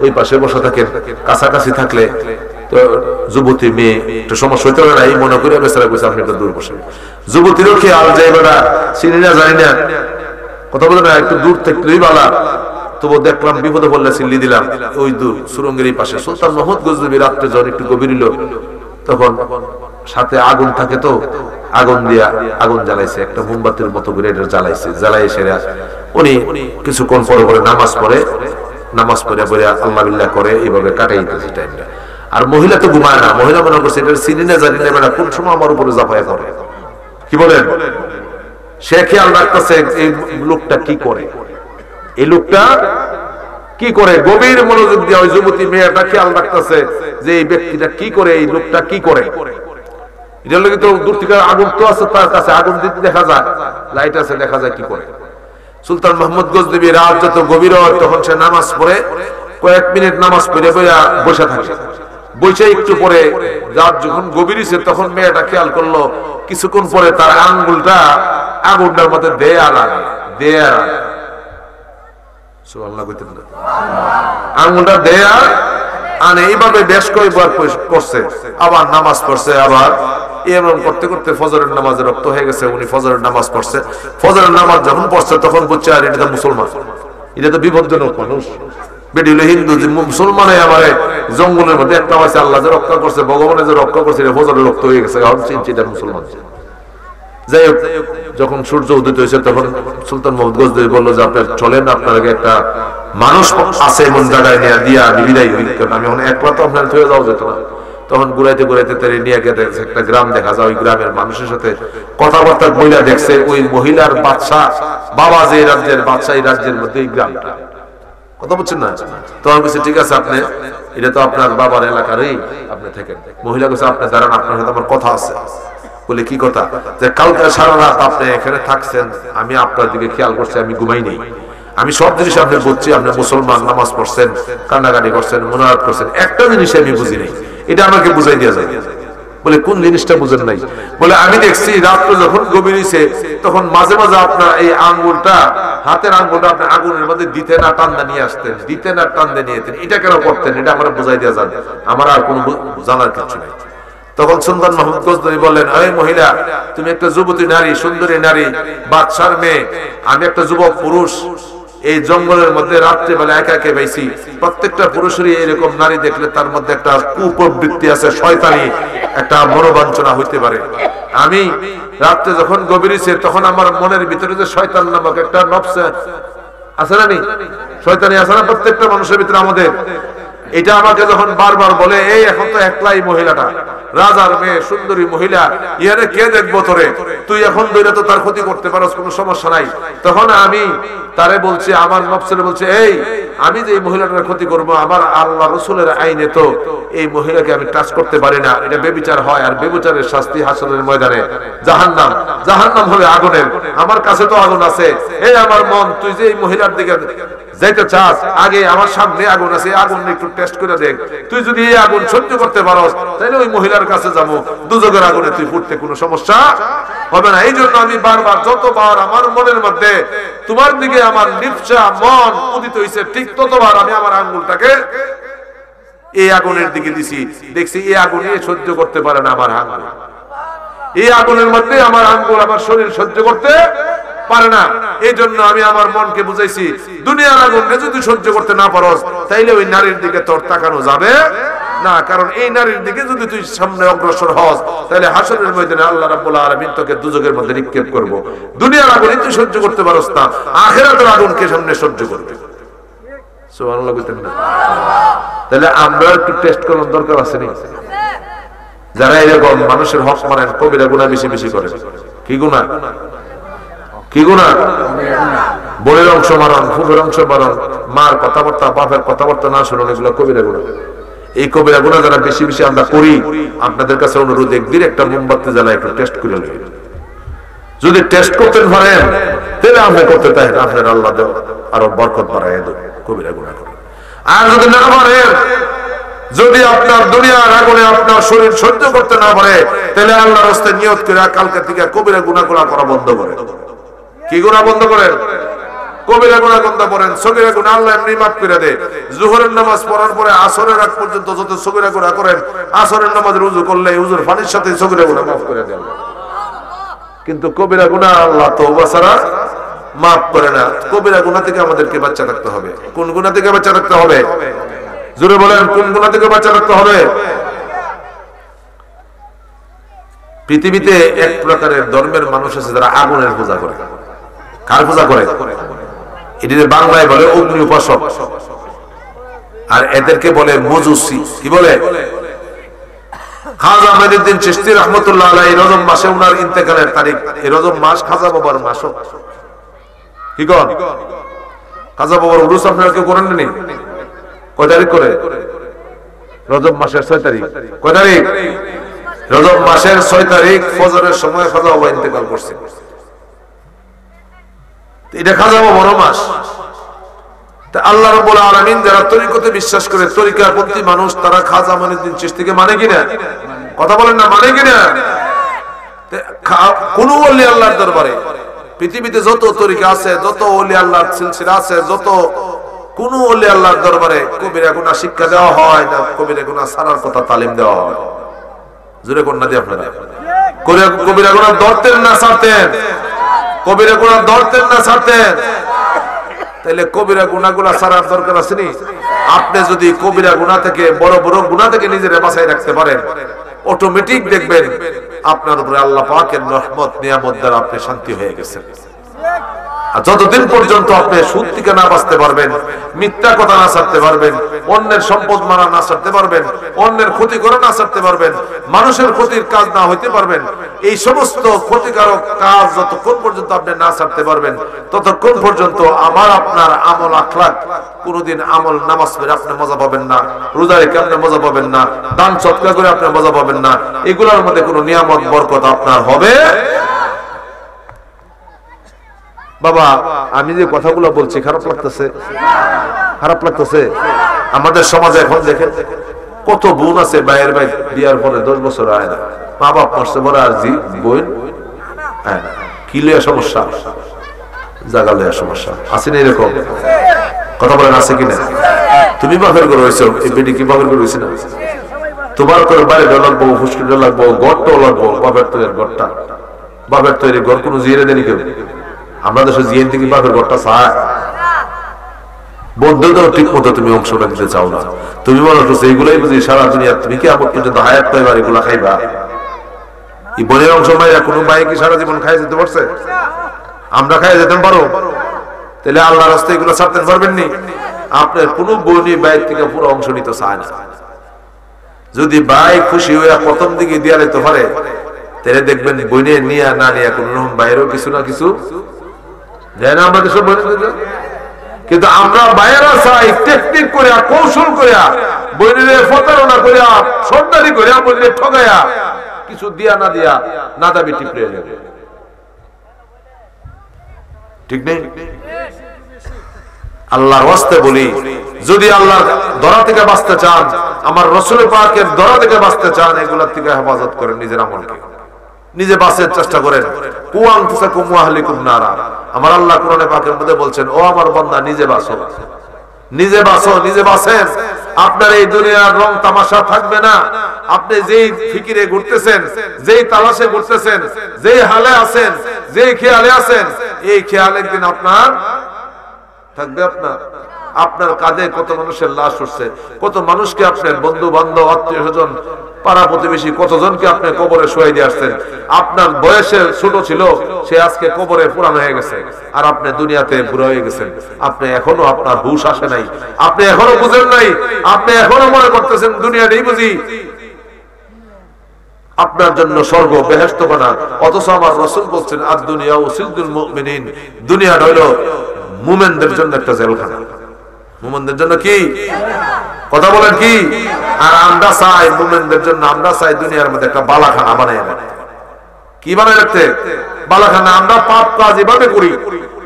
ওই পাশে বসে থাকেন। কাছাকাছি থাকলে তো যুবতী মেয়ে একটু সমস্যা হইতে পারে না, এই মনে করে বেচারা কইছে আপনি একটু দূর বসেন। যুবতীরও খেয়াল যে এবার চিনি না জানি না, কথা বলে না, একটু দূর থাকলেই বালা। তবু দেখলাম বিপদে পড়লে চিল্লি দিলাম ওই দূর সুরঙ্গের এই পাশে। সুলতান মোহাম্মদ গজনবী রাত্রে যখন একটু গভীর হলো, তখন সাথে আগুন থাকে তো, আগুন দিয়া আগুন জ্বালাইছে, একটা মোমবাতির মতো করে এটা জ্বালাইছে। জ্বালাই সেরা উনি কিছুক্ষণ পরে পরে নামাজ পড়ে, নামাজ পড়ে পড়ে আল্লাহ বিল্লাহ করে, এইভাবে কাটাই দিতেছে টাইমটা। আর মহিলা তো ঘুমায় না, মহিলা মনে করছে এটা চিনি না জানি না, বেটা কোন সময় আমার উপরে জাপায় পড়ে। কি বলেন? সে খেয়াল রাখতেছে এই লোকটা কি করে, এই লোকটা কি করে, গভীর মনোযোগ দিয়ে ওই যুবতী মেয়েটা খেয়াল রাখতেছে যে এই ব্যক্তিটা কি করে, এই লোকটা কি করে। এটা লোক তো দূর থেকে আগুন তো আছে, তার কাছে আগুন দিতে দেখা যায়, লাইট আছে, দেখা যায় কি করে। সুলতান মোহাম্মদ গজনবী রাত যত গভীর হয় তখন সে নামাজ পড়ে, কয়েক মিনিট নামাজ পড়ে বসে থাকে। বসে একটু পরে রাত যখন গভীর হয়েছে তখন মেয়েটা খেয়াল করলো কিছুক্ষণ পরে তার আঙ্গুলটা আগুনটার মধ্যে দেয়া লাগে, দেয়া আঙ্গুলটা দেয়া আনে। এইভাবে বেশ কয়েকবার করছে, আবার নামাজ পড়ছে, আবার এরকম করতে করতে ফজরের নামাজে রক্ত হয়ে গেছে। উনি ফজরের নামাজ পড়ছে, ফজরের নামাজ যখন পড়ছে তখন বুঝছে আর এটা তো মুসলমান, এটা তো বিপজ্জনক মানুষ, বেটি হলো হিন্দু, যে মুসলমানে আমার জঙ্গলের মধ্যে একটা আছে, আল্লাহ যে রক্ষা করছে, ভগবানের যে রক্ষা করছে, ফজরের রক্ত হয়ে গেছে, চিনছি এটা মুসলমান। যাই হোক, যখন সূর্য উদিত হয়েছে তখন সুলতান মোহাম্মদ গজনবী বললো যে আপনার চলেন, আপনাকে একটা মানুষ আছে এমন জায়গায় নিয়ে দিয়া বিদায় হই, কারণ আমি এখন একলা তো আপনার হয়ে যাওয়া যেত না। তখন ঘুরাইতে ঘুরাইতে তারা নিয়ে গিয়ে একটা গ্রাম দেখা যায়, ওই গ্রামের মানুষের সাথে কথাবার্তা মহিলা দেখছে, ওই মহিলার বাদশা, বাবা যে রাজ্যের বাদশা, এই রাজ্যের মধ্যে এই গ্রামটা, কথা বলছেন না। তখন বলছে ঠিক আছে, আপনি এটা তো আপনার বাবার এলাকারই, আপনি থাকেন। মহিলা বলছে আপনি দাঁড়ান, আপনার সাথে আমার কথা আছে। বলে কি কথা? যে কালকে সারা রাত আপনি এখানে থাকছেন, আমি আপনার দিকে খেয়াল করছি, আমি ঘুমাই নেই, আমি সব জিনিস আপনি বুঝছি, আপনি মুসলমান, নামাজ পড়ছেন, কান্নাকাটি করছেন, মুনাজাত করছেন, একটা জিনিস আমি বুঝি নাই, এটা আমাকে বুঝাই দেওয়া যায়। বলে কোন জিনিসটা বুঝেন নাই? বলে আমি দেখছি রাত্রে যখন গভীর হইছে তখন মাঝে মাঝে আপনার এই আঙ্গুলটা, হাতের আঙ্গুলটা আপনি আগুনের মধ্যে দিতে না টান্দা নিয়ে আসতেন, দিতে না টান্দা নিয়ে যেতেন, এটা কেন করতেন? এটা আমার বুঝাই দেওয়া যায়, আমার আর কোনো জানার কিছু নাই। তখন সুলতান মোহাম্মদ গজনবী বললেন, এই মহিলা, তুমি একটা যুবতী নারী, সুন্দরী নারী, বাদশার মেয়ে, আমি একটা যুবক পুরুষ, এই জঙ্গলের মধ্যে রাত্রে বেলা একা একা পাইছি। প্রত্যেকটা পুরুষেরই এরকম নারী দেখলে তার মধ্যে একটা কুপ্রবৃত্তি আছে, শয়তানি একটা মনোবাঞ্ছনা হইতে পারে। আমি রাত্রে যখন গভীর হইছে তখন আমার মনের ভিতরে যে শয়তান নামক একটা নফস আছে না, শয়তানি আছে না প্রত্যেকটা মানুষের ভিতরে আমাদের, এটা আমাকে যখন বারবার বলে, এই এখন তো একলাই মহিলাটা, রাজার মেয়ে, সুন্দরী মহিলা, ইয়ারে কে দেখবো তোরে, তুই এখন ধরে তো তার ক্ষতি করতে পারস, কোনো সমস্যা নাই। তখন আমি তারে বলছি, আমার নফসের বলছে, এই আমি যে এই মহিলাটার ক্ষতি করবো, আমার আল্লাহ রসুলের আইনে তো এই মহিলাকে আমি টাচ করতে পারি না, এটা বেবিচার হয়, আর বেবিচারের শাস্তি হাসরের ময়দানে জাহান্নাম, জাহান্নাম হবে আগুনের, আমার কাছে তো আগুন আছে। এই আমার মন, তুই যে এই মহিলার দিকে যাইতে চাস, আগে আমার সামনে আগুন আছে, আগুন একটু টেস্ট করে দেখ, তুই যদি এই আগুন সহ্য করতে পারস তাহলে ওই মহিলার কাছে যাবো, দুজকের আগুনে তুই ফুটতে কোনো সমস্যা হবে না। এই জন্য আমি বারবার, যতবার আমার মনের মধ্যে তোমার দিকে আমার লিপ্সা মন উদিত হইছে, ঠিক ততবার আমি আমার আঙ্গুলটাকে এই আগুনের দিকে দিছি, দেখছি এই আগুনে সহ্য করতে পারে না আমার আঙ্গুল, এই আগুনের মধ্যে আমার আঙ্গুল, আমার শরীর সহ্য করতে পারে না। এই জন্য আমি আমার মনকে বুঝাইছি, দুনিয়ার আগুনকে যদি সহ্য করতে না পারস তাইলে ওই নারীর দিকে তোর তাকানো যাবে না, কারণ এই নারীর দিকে যদি তুই সামনে অগ্রসর হস তাহলে হাসরের ময়দানে আল্লাহ রাব্বুল আলামিন তোকে দুজকের মধ্যে নিক্ষেপ করব। দুনিয়ার আগুন তুই সহ্য করতে পারস না, আখিরাতের আগুনকে সামনে সহ্য করবে। সুবহানাল্লাহ বলতেন না? তাহলে আমরা একটু টেস্ট করার দরকার আছে না? যারা এরকম মানুষের হক মানেন, কবিরা গুনাহ বেশি বেশি করে, কি গুনাহ? কি গুনাহ? বইয়ের অংশ মারণ, ফুফের অংশ মারণ, মার কথাবার্তা, বাপের কথাবার্তা না শুনুন, এগুলো কবিরা গুনাহ। এই কবিরা গুনাহ যারা বেশি বেশি আমরা করি, আপনাদের কাছে অনুরোধ, একদিন একটা মোমবাতি জ্বালা একটু টেস্ট করে নেবেন। যদি টেস্ট করতে পারেন তাহলে আপনি করতে চাই, আপনার আল্লাহ আরো বরকত বাড়ায় দেবে কবিরা গুনাহ করে। আর যদি না পারেন, যদি আপনার দুনিয়ার আগুনে আপনার শরীর সহ্য করতে না পারে, তাহলে আল্লাহর রাস্তায় নিয়ত করে কালকে থেকে কবিরা গুনাহগুলো করা বন্ধ করে। কি গুনাহ বন্ধ করেন? কবিরা গুনাহ বন্ধ করেন। সগীরা গুনাহ আল্লাহ এমনি মাফ করে দেয়। যোহরের নামাজ পড়ার পরে আসরের আগ পর্যন্ত যত সগীরা গুনাহ করেন, আসরের নামাজের ওযু করলে ওযুর পানির সাথে সগীরা গুনাহ মাফ করে দেন। কিন্তু কবিরা গুনাহ আল্লাহ তওবা ছাড়া মাফ করে না। কবিরা গুনাহ থেকে আমাদেরকে বাঁচা রাখতে হবে। কোন গুনাহ থেকে বাঁচা রাখতে হবে? জোরে বলেন, কোন গুনাহ থেকে বাঁচা রাখতে হবে? পৃথিবীতে এক প্রকারের ধর্মের মানুষ আছে যারা আগুনের পূজা করে। কার পূজা করে? এটিতে বাংলায় বলে অগ্নি উপাসক, আর এদেরকে বলে মজুসি। কি বলে? খাজা মঈনুদ্দিন চিশতি রাহমাতুল্লাহ আলাইহি রজব মাসে উনার ইন্তেকালের তারিখ। এই রজব মাস খাজা বাবার মাস। কি কন? খাজা বাবার উরুস আপনারা কেউ করেন নি? কয় তারিখ করে? রজব মাসের 6 তারিখ। কয় তারিখ? রজব মাসের 6 তারিখ ফজরের সময় খাজা বাবা ইন্তেকাল করছে। এটা খাজা বাবার মাস। তা আল্লাহ রাব্বুল আলামিন যারা তরিকতে বিশ্বাস করে, তরিকাপন্থী মানুষ, তারা খাজা মঈনুদ্দিন চিশতিকে মানে কিনা? কথা বলেন না, মানে কিনা? কোন ওলি আল্লাহর দরবারে পৃথিবীতে যত তরিকা আছে, যত ওলি আল্লাহর সিলসিলা আছে, যত কোন ওলি আল্লাহর দরবারে কবিরা গুনাহ শিক্ষা দেওয়া হয় না, কবিরা গুনাহ ছাড়ার কথা তালিম দেওয়া হয়। জোরে কোন না দিয়ে আপনারা কবিরা গুনাহ ধরতেন না ছাড়তেন? কবিরা গুনাহ ধরতেন না ছাড়তেন? তাহলে কবিরা গুনাহগুলো ছাড়ার দরকার আছে নি? আপনি যদি কবিরা গুনাহ থেকে, বড় বড় গুনাহ থেকে নিজেরে বাঁচাই রাখতে পারেন, অটোমেটিক দেখবেন আপনার উপরে আল্লাহ পাকের রহমত নিয়ামত দ্বারা আপনি শান্তি হয়ে গেছেন। আর যতদিন পর্যন্ত আপনি সুদ থেকে না বাঁচতে পারবেন, মিথ্যা কথা না ছাড়তে পারবেন, অন্যের সম্পদ মারা না ছাড়তে পারবেন, অন্যের ক্ষতি করে না ছাড়তে পারবেন, মানুষের ক্ষতির কাজ না হইতে পারবেন, এই সমস্ত ক্ষতিকারক কাজ যতক্ষণ পর্যন্ত আপনি না ছাড়তে পারবেন, ততক্ষণ পর্যন্ত আমার আপনার আমল আখলাক কোনদিন, আমল নামাজ পড়ে আপনি মজা পাবেন না, রোজা রেখে আপনি মজা পাবেন না, দান সদকা করে আপনি মজা পাবেন না, এগুলোর মধ্যে কোনো নিয়ামত বরকত আপনার হবে। বাবা, আমি যে কথাগুলো বলছি খারাপ লাগতেছে? খারাপ লাগতেছে? আমাদের সমাজে এখন দেখেন কত বোন আছে ভাইয়ের ভাই বিয়ার পরে 10 বছর হয় না, মা বাপ মরছে বড়, আর জি বোন হ্যাঁ কি লইয়া সমস্যা, জায়গা লইয়া সমস্যা আছে না? এরকম কথা বলেন, আছে কিনা? তুমি বাপের করে হয়েছ, এই বেটি কি বাপের করে হয়েছে না? তোমার করে বাইরে লাগবো, ফুসকিটা লাগবো, ঘরটাও লাগবো, বাপের তৈরির ঘরটা, বাপের তৈরি ঘর কোনো জিয়ে দেনি কেউ? আমরা দেশে জিএন থেকে বাপের ঘরটা চায়? বন্ধুদেরও ঠিক মতো তুমি অংশটা দিতে চাও না। তুমি মনে করছো এইগুলাই বুঝি সারা দুনিয়া, তুমি কি আমার পর্যন্ত হায়াত পাইবার এগুলা খাইবা? এই বোনের অংশ মাইরা কোনো ভাই কি সারা জীবন খাই যেতে পারছে? আমরা খাই যেতে পারো? তাহলে আল্লাহর রাস্তায় এগুলো ছাড়তে পারবেন নি? আপনার কোনো বোনই বাইর থেকে পুরো অংশ নিতে চায় না। যদি ভাই খুশি হইয়া প্রথম দিকে দিয়া দিতে পারে, তাহলে দেখবেন বইনে নিয়া না নিয়া কোন রকম বাইরেও কিছু না কিছু দেয় না আমাদের সব। কিন্তু আমরা বাইরা চাই টেকনিক করিয়া, কৌশল করিয়া, বইনে প্রতারণা করিয়া, সর্দারি করিয়া, বইনে ঠগাইয়া, কিছু দিয়া না দিয়া না দাবি টিপড়ে যাবে। ঠিক নেই? আল্লাহর ওয়াস্তে বলি, যদি আল্লাহর দরা থেকে বাঁচতে চান, আমার রাসূল পাকের দরা থেকে বাঁচতে চান, এগুলোর থেকে হেফাজত করেন নিজের আমলকে, নিজে বাঁচার চেষ্টা করেন। কু আনফুসাকুম ওয়া আহলিকুম নারা। আমার আল্লাহ কোরআনে পাকের মধ্যে বলছেন, ও আমার বান্দা নিজে বাঁচো, নিজে বাঁচো, নিজে বাঁচেন। আপনার এই দুনিয়ার রং তামাশা থাকবে না। আপনি যেই ফিকিরে ঘুরতেছেন, যেই তালাশে ঘুরতেছেন, যেই হালে আছেন, যেই খেয়ালে আছেন, এই খেয়াল একদিন আপনার থাকবে। আপনার কাঁধে কত মানুষের লাশ উঠছে, কত মানুষকে আপনার বন্ধু বান্ধব, আত্মীয় স্বজন, পাড়া প্রতিবেশী কতজনকে আপনি কবরে শুয়াই দিয়ে আসছেন। আপনার বয়সে ছোট ছিল, সে আজকে কবরে পুরানো হয়ে গেছে, আর আপনি দুনিয়াতে বুড়ো হয়ে গেছেন। আপনি এখনো, আপনার হুঁশ আসে নাই, আপনি এখনো বুঝেন নাই, আপনি এখনো মনে করতেছেন দুনিয়া নেই বুঝি, আপনার জন্য স্বর্গ বেহেশত বানা। অথচ আমার রাসূল বলছেন, আদ দুনিয়া সিজনুল মুমিনিন, দুনিয়া হলো মুমিনদের জন্য একটা জেলখানা। মুমিনদের জন্য কি কথা বলেন কি? আর আমরা চাই মুমিনদের জন্য, আমরা চাই দুনিয়ার মধ্যে একটা বালাখানা বানায় কি বানায় রাখতে? বালাখানা। আমরা পাপ কাজ এভাবে করি,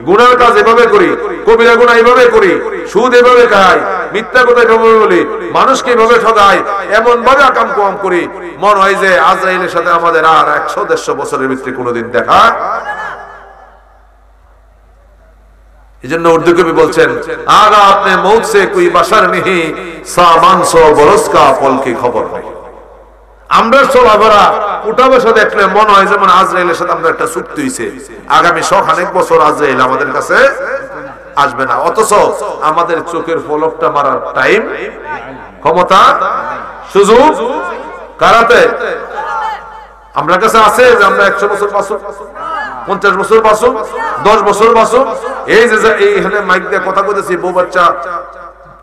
গুনার কাজ এভাবে করি, কবিরা গুনাহ এভাবে করি, সুদ এভাবে খাই, মিথ্যা কথা এভাবে বলি, মানুষকে এভাবে ঠকাই, এমন ভাবে আকাম কাম করি, মনে হয় যে আজরাইলের সাথে আমাদের আর 100-150 বছরের ভিতরে কোনোদিন দেখা। এজন্য উর্দু কবি বলছেন, আগা আপনি মৌত সে কোই বাশার নেহি, সামান সো বরস কা ফল কি খবর নেই। আমরা চলাফেরা উঠা বসা দেখলে মনে হয় যেমন আজরাইলের সাথে আমরা একটা চুক্তি হইছে, আগামী 100 বছর আজরাইল আমাদের কাছে আসবে না, অথচ আমাদের চোখের পলকটা মারার টাইম, ক্ষমতা, সুযোগ কারাতে আমরা কাছে আছে যে আমরা 100 বছর বাঁচব, 50 বছর বাঁচব, 10 বছর বাঁচব। এই যে এইখানে মাইক দিয়ে কথা বলতেছি, বউ বাচ্চা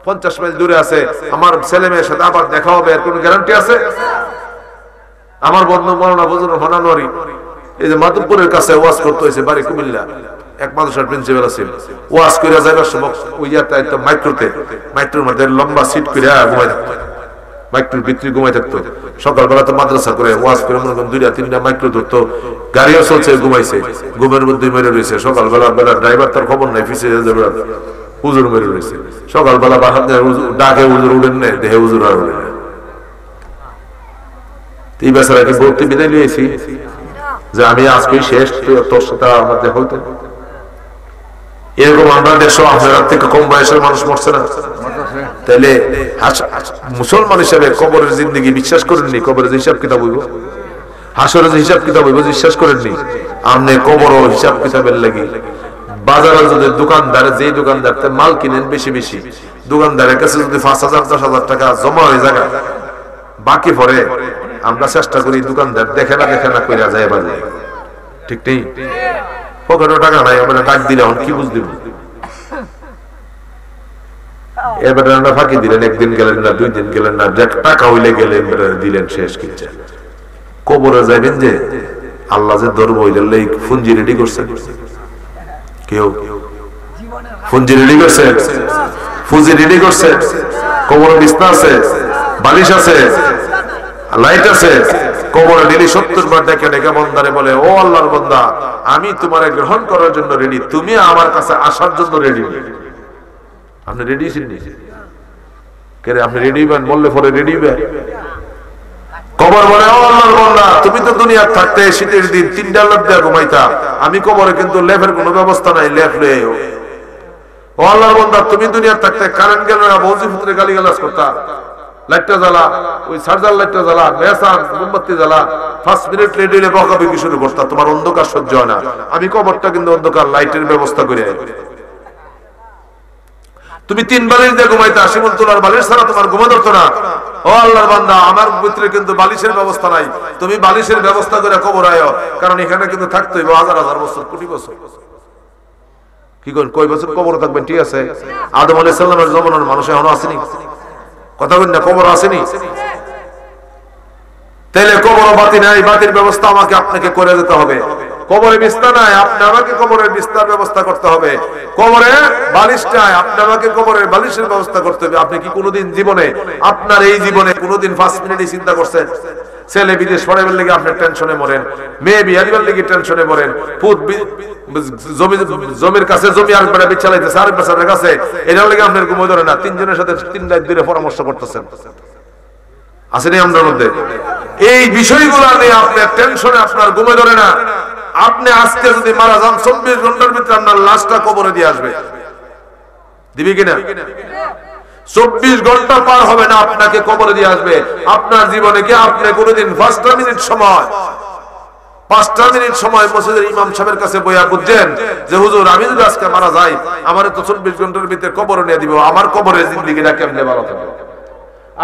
50 মাইল দূরে আছে, আমার ছেলে মেয়ের সাথে আবার দেখা হবে, এর কোনো গ্যারান্টি আছে? আমার বন্ধু মৌলানা ফজলুর রহমান আনোয়ারি এই যে মাধবপুরের কাছে ওয়াজ করতে হয়েছে, বাড়ি কুমিল্লা, এক মাদ্রাসার প্রিন্সিপাল আছে, ওয়াজ করে যাইবার সময় ওই একটা মাইক্রোর মধ্যে লম্বা সিট করে ঘুমাই থাকতো, মাইক্রোর ভিতরে ঘুমাই থাকতো। সকালবেলা তো মাদ্রাসা করে ওয়াজ করে মনে করেন 2-3টা মাইক্রো ধরতো, গাড়িও চলছে, ঘুমাইছে, ঘুমের মধ্যে মেরে রয়েছে। সকালবেলা ড্রাইভার তার খবর নাই, পিছিয়ে হুজুর মেরে রয়েছে। সকালবেলা ডাকে হুজুর উড়েন নেই, দেহে হুজুর আর উড়ে না। এই বেচারাকে বলতে বিদায় নিয়েছি যে আমি আজকে শেষ, তোর সাথে আমার দেখা হইতো। এরকম আমরা দেশ আপনার থেকে কম বয়সের মানুষ মরছে না? তাহলে মুসলমান হিসাবে কবরের জিন্দেগি বিশ্বাস করেননি? কবরের হিসাব কিতাব হইব, হাসরের হিসাব কিতাব হইব বিশ্বাস করেননি? আপনি কবর হিসাব কিতাবের লাগি বাজারে যদি দোকানদারে, যে দোকানদার মাল কিনেন বেশি বেশি, দোকানদারের কাছে যদি 5,000-10,000 টাকা জমা হয়ে যায় বাকি পরে, আমরা চেষ্টা করি দোকানদার দেখে না কইরা যায় বাজে, ঠিক নেই? পকেটে টাকা নাই, আমরা টাকা দিলে এখন কি বুঝ দিব? এবারে আমরা ফাঁকি দিলেন, একদিন গেলেন না, 2 দিন গেলেন না, টাকা হইলে গেলেন, দিলেন, শেষ কিনছে। কবরে যাবেন যে আল্লাহ যে ধরবো ওই ফুঞ্জি রেডি করছে, কেউ ফুঞ্জি রেডি করছে, ফুজি রেডি করছে, কবরে বিছনা আছে, বালিশ আছে, লাইট আছে। কবরে দিলি 70 বার ডেকে ডেকে বন্দারে বলে, ও আল্লাহর বান্দা, আমি তোমারে গ্রহণ করার জন্য রেডি, তুমি আমার কাছে আসার জন্য রেডি। আপনি রেডি ছিলেন? আপনি রেডি হবেন, বললে পরে রেডি হবেন। কবর বলে, ও আল্লাহর বান্দা, তুমি তো দুনিয়া থাকতে শীতের দিন 3টা লেপ দিয়ে ঘুমাইতা, আমি কবরে কিন্তু লেপের কোনো ব্যবস্থা নাই, লেপ লয়ে। ও আল্লাহর বান্দা, তুমি দুনিয়া থাকতে কারেন্ট গেল না, বৌজিপুত্রে গালিগালাজ করতা, লাইটটা জ্বালা, ওই চার্জার লাইটটা জ্বালা, মেসান মোমবাতি জ্বালা, 5 মিনিট লেট হইলে বকাবকি শুরু করতা, তোমার অন্ধকার সহ্য হয় না, আমি কবরটা কিন্তু অন্ধকার লাইটের ব্যবস্থা করে। তুমি 3 বালিশ দিয়ে ঘুমাইতা, শিমুল তোলার বালিশ ছাড়া তোমার ঘুমা ধরতো না। ও আল্লাহর বান্দা, আমার ভিতরে কিন্তু বালিশের ব্যবস্থা নাই, তুমি বালিশের ব্যবস্থা করে কবর আয়ো, কারণ এখানে কিন্তু থাকতে হইব 1000 বছর, কোটি বছর। কি করেন, কয় বছর কবরে থাকবেন? ঠিক আছে, আদম আলাইহিস সালামের জমানার মানুষ এখনো আসেনি, কথা বলেন না, কবর আসেনি। তাহলে কবর বাতি নাই, বাতির ব্যবস্থা আমাকে আপনাকে করে দিতে হবে। কবরে বিছনা নাই, আপনি আমাকে কবরের বিছনার ব্যবস্থা করতে হবে। কবরে বালিশ নাই, আপনি আমাকে কবরের বালিশের ব্যবস্থা করতে হবে। আপনি কি কোনোদিন জীবনে, আপনার এই জীবনে কোনোদিন 5 মিনিটই চিন্তা করছেন? ছেলে বিদেশ পড়াবার লেগে আপনি টেনশনে মরেন, মেয়ে বিয়ে দিবার লেগে টেনশনে মরেন, পুত জমির কাছে জমি আরেকবার বিছালাইতেছে আরেক বছরের কাছে, এটার লেগে আপনার ঘুম ধরে না, 3 জনের সাথে 3 রাত ধরে পরামর্শ করতেছেন, আসেনি আমাদের মধ্যে? এই বিষয়গুলো নিয়ে আপনার টেনশনে আপনার ঘুমে ধরে না। আপনি আজকে যদি মারা যান, 24 ঘন্টার ভিতরে আপনার লাশটা কবরে দিয়ে আসবে, দিবি কিনা? 24 ঘন্টা পার হবে না, আপনাকে কবরে দিয়ে আসবে। আপনার জীবনে কি আপনি কোনোদিন 5টা মিনিট সময়, 5টা মিনিট সময় মসজিদের ইমাম সাহেবের কাছে বইয়া বুঝছেন যে হুজুর, আমি যদি আজকে মারা যাই, আমারে তো 24 ঘন্টার ভিতরে কবরে নিয়ে দিব, আমার কবরের জিন্দেগিটা কেমনে ভালো থাকবে,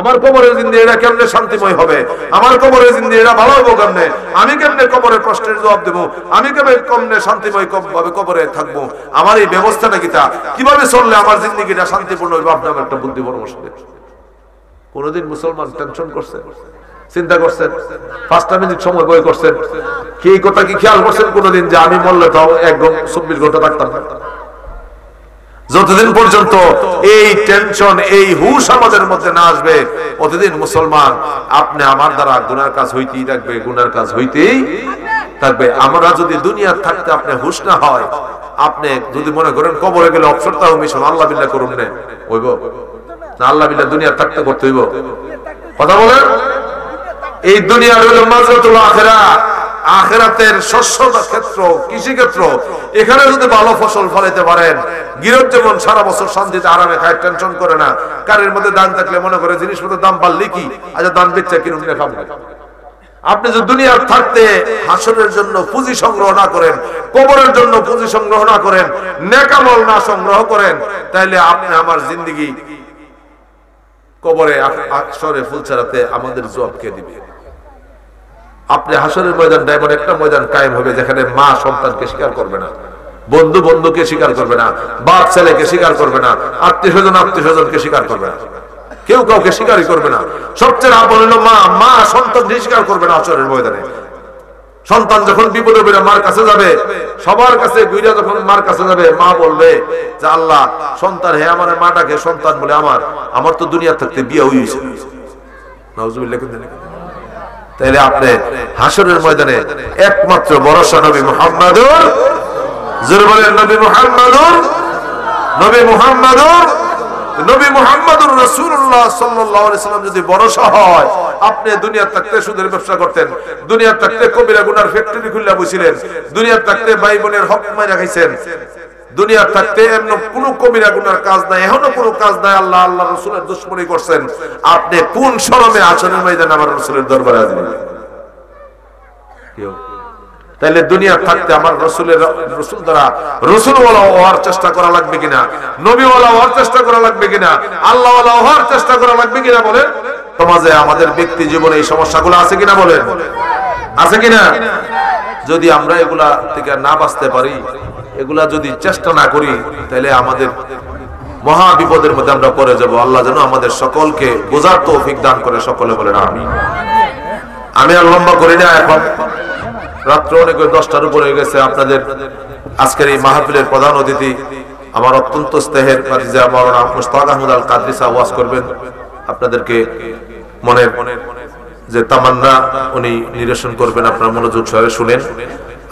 আমার কবরের জিন্দেগিটা কেমনে শান্তিময় হবে, আমার কবরের জিন্দেগিটা ভালো হবে কেমনে, আমি কেমনে কবরের প্রশ্নের জবাব দেব, আমি কেমনে শান্তিময় ভাবে কবরে থাকবো, আমার এই ব্যবস্থাটা কিভাবে চললে আমার জিন্দেগিটা শান্তিপূর্ণ হবে, আপনার একটা বুদ্ধি পরামর্শ দেব। কোনদিন মুসলমান টেনশন করছে, চিন্তা করছেন? 5টা মিনিট সময় বই করছেন? কি এই কথা কি খেয়াল করছেন কোনদিন যে আমি মরলে তাও 1 ঘন্টা 24 ঘন্টা থাকতাম না? যতদিন পর্যন্ত এই টেনশন, এই হুশ আমাদের মধ্যে না আসবে, প্রতিদিন মুসলমান আপনি আমার দ্বারা গুনার কাজ হইতেই থাকবে, গুনার কাজ হইতেই থাকবে। আমরা যদি দুনিয়ার থাকতে আপনি হুশ না হয়, আপনি যদি মনে করেন কবরে গেলে অবসরটা মিশন আল্লাহ বিল্লাহ করুন না, হইব না? আল্লাহ বিল্লাহ দুনিয়ার থাকতে করতে হইব? কথা বলেন। এই দুনিয়ার হলো মাজরাতুল আখিরা, আখিরাতের শস্য ক্ষেত্র, কৃষি ক্ষেত্র। এখানে যদি ভালো ফসল ফলাইতে পারেন, গিরত যেমন সারা বছর শান্তিতে আরামে খায়, টেনশন করে না। কারের মধ্যে দান থাকলে মনে করে জিনিসপত্রের দাম বাড়লে কি, আচ্ছা দান বেচা কিনুন না খাবো। আপনি যদি দুনিয়ার থাকতে হাসরের জন্য পুঁজি সংগ্রহ না করেন, কবরের জন্য পুঁজি সংগ্রহ না করেন, নেকামল না সংগ্রহ করেন, তাহলে আপনি আমার জিন্দেগি কবরে হাসরে ফুলছাড়াতে আমাদের জবাব কে দিবে? আপনি হাসরের ময়দানটা এমন একটা ময়দান কায়েম হবে যেখানে মা সন্তানকে স্বীকার করবে না, বন্ধু বন্ধুকে স্বীকার করবে না, বাপ ছেলেকে স্বীকার করবে না, আত্মীয় স্বজনকে স্বীকার করবে না, কেউ কাউকে স্বীকারই করবে না। সবচেয়ে আপন হলো মা, মা সন্তানকে স্বীকার করবে না হাসরের ময়দানে। সন্তান যখন বিপদে পড়ে মার কাছে যাবে, সবার কাছে ঘুরে যখন মার কাছে যাবে, মা বলবে যে আল্লাহ সন্তান, হে আমার মাটাকে সন্তান বলে, আমার তো দুনিয়া থাকতে বিয়ে হয়েছে। নাউজুবিল্লাহ। তাইলে আপনি হাসরের ময়দানে একমাত্র ভরসা নবী মুহাম্মাদুর, জোরে বলেন নবী মুহাম্মাদুর, নবী মুহাম্মাদুর, নবী মুহাম্মাদুর রাসূলুল্লাহ সাল্লাল্লাহু আলাইহি সাল্লাম যদি ভরসা হয়, আপনি দুনিয়া থাকতে সুদের ব্যবসা করতেন, দুনিয়া থাকতে কবিরা গুনার ফ্যাক্টরি খুলে বসিলেন, দুনিয়া থাকতে ভাই বোনের হক মাইরা খাইছেন, দুনিয়া থাকতে এমন কোন কবিরা গুনার কাজ নাই, এখনো কোনো কাজ নাই, আল্লাহ আল্লাহ রাসূলের দুশমনি করছেন, আপনি কোন শরমে আচরণের ময়দানে আমার রাসূলের দরবারে হাজির হবেন? তাইলে দুনিয়া থাকতে আমার রাসূল দ্বারা রাসূলওয়ালা হওয়ার চেষ্টা করা লাগবে কিনা, নবীওয়ালা হওয়ার চেষ্টা করা লাগবে কিনা, আল্লাহওয়ালা হওয়ার চেষ্টা করা লাগবে কিনা বলেন? সমাজে আমাদের ব্যক্তি জীবনে এই সমস্যাগুলো আছে কিনা বলেন? আছে কিনা? যদি আমরা এগুলা থেকে না বাঁচতে পারি, এগুলা যদি চেষ্টা না করি, তাহলে আমাদের মহা বিপদের মধ্যে আমরা পড়ে যাব। আল্লাহ যেন আমাদের সকলকে বোঝার তৌফিক দান করে, সকলে বলেন আমিন। আমি আর লম্বা করি না, এখন রাত্র অনেক 10টার উপরে হয়ে গেছে। আপনাদের আজকের এই মাহফিলের প্রধান অতিথি আমার অত্যন্ত স্নেহের ভাতিজা মাওলানা মুশতাক আহমদ আল কাদরি সাহেব ওয়াজ করবেন। আপনাদেরকে মনের যে তামান্না উনি নিরসন করবেন, আপনারা মনোযোগ সহকারে শুনেন।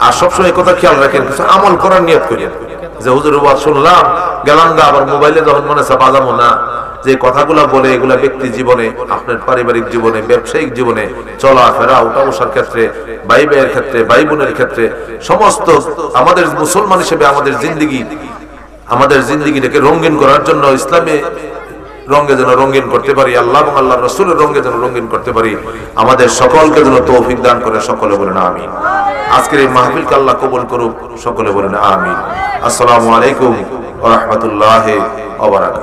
আর সবসময় এই কথা খেয়াল রাখেন, কিছু আমল করার নিয়ত করেন, যে হুজুর ওয়াজ শুনলাম গেলাম গা, আবার মোবাইলে যখন মনে আছে বাজাবো না। যে কথাগুলা বলে এগুলা ব্যক্তি জীবনে, আপনার পারিবারিক জীবনে, ব্যবসায়িক জীবনে, চলাফেরা উঠা বসার ক্ষেত্রে, ভাই ভাইয়ের ক্ষেত্রে, ভাই বোনের ক্ষেত্রে, সমস্ত আমাদের মুসলমান হিসেবে আমাদের জিন্দিগিটাকে রঙিন করার জন্য, ইসলামে রঙে যেন রঙিন করতে পারি, আল্লাহ এবং আল্লাহ রাসূলের রঙে যেন রঙিন করতে পারি, আমাদের সকলকে যেন তৌফিক দান করে, সকলে বলেন আমিন। আজকের এই মাহফিলকে আল্লাহ কবুল করুক, সকলে বলেন আমিন। আসসালামু আলাইকুম ওয়া রাহমাতুল্লাহি ওয়া বারাকাতুহু।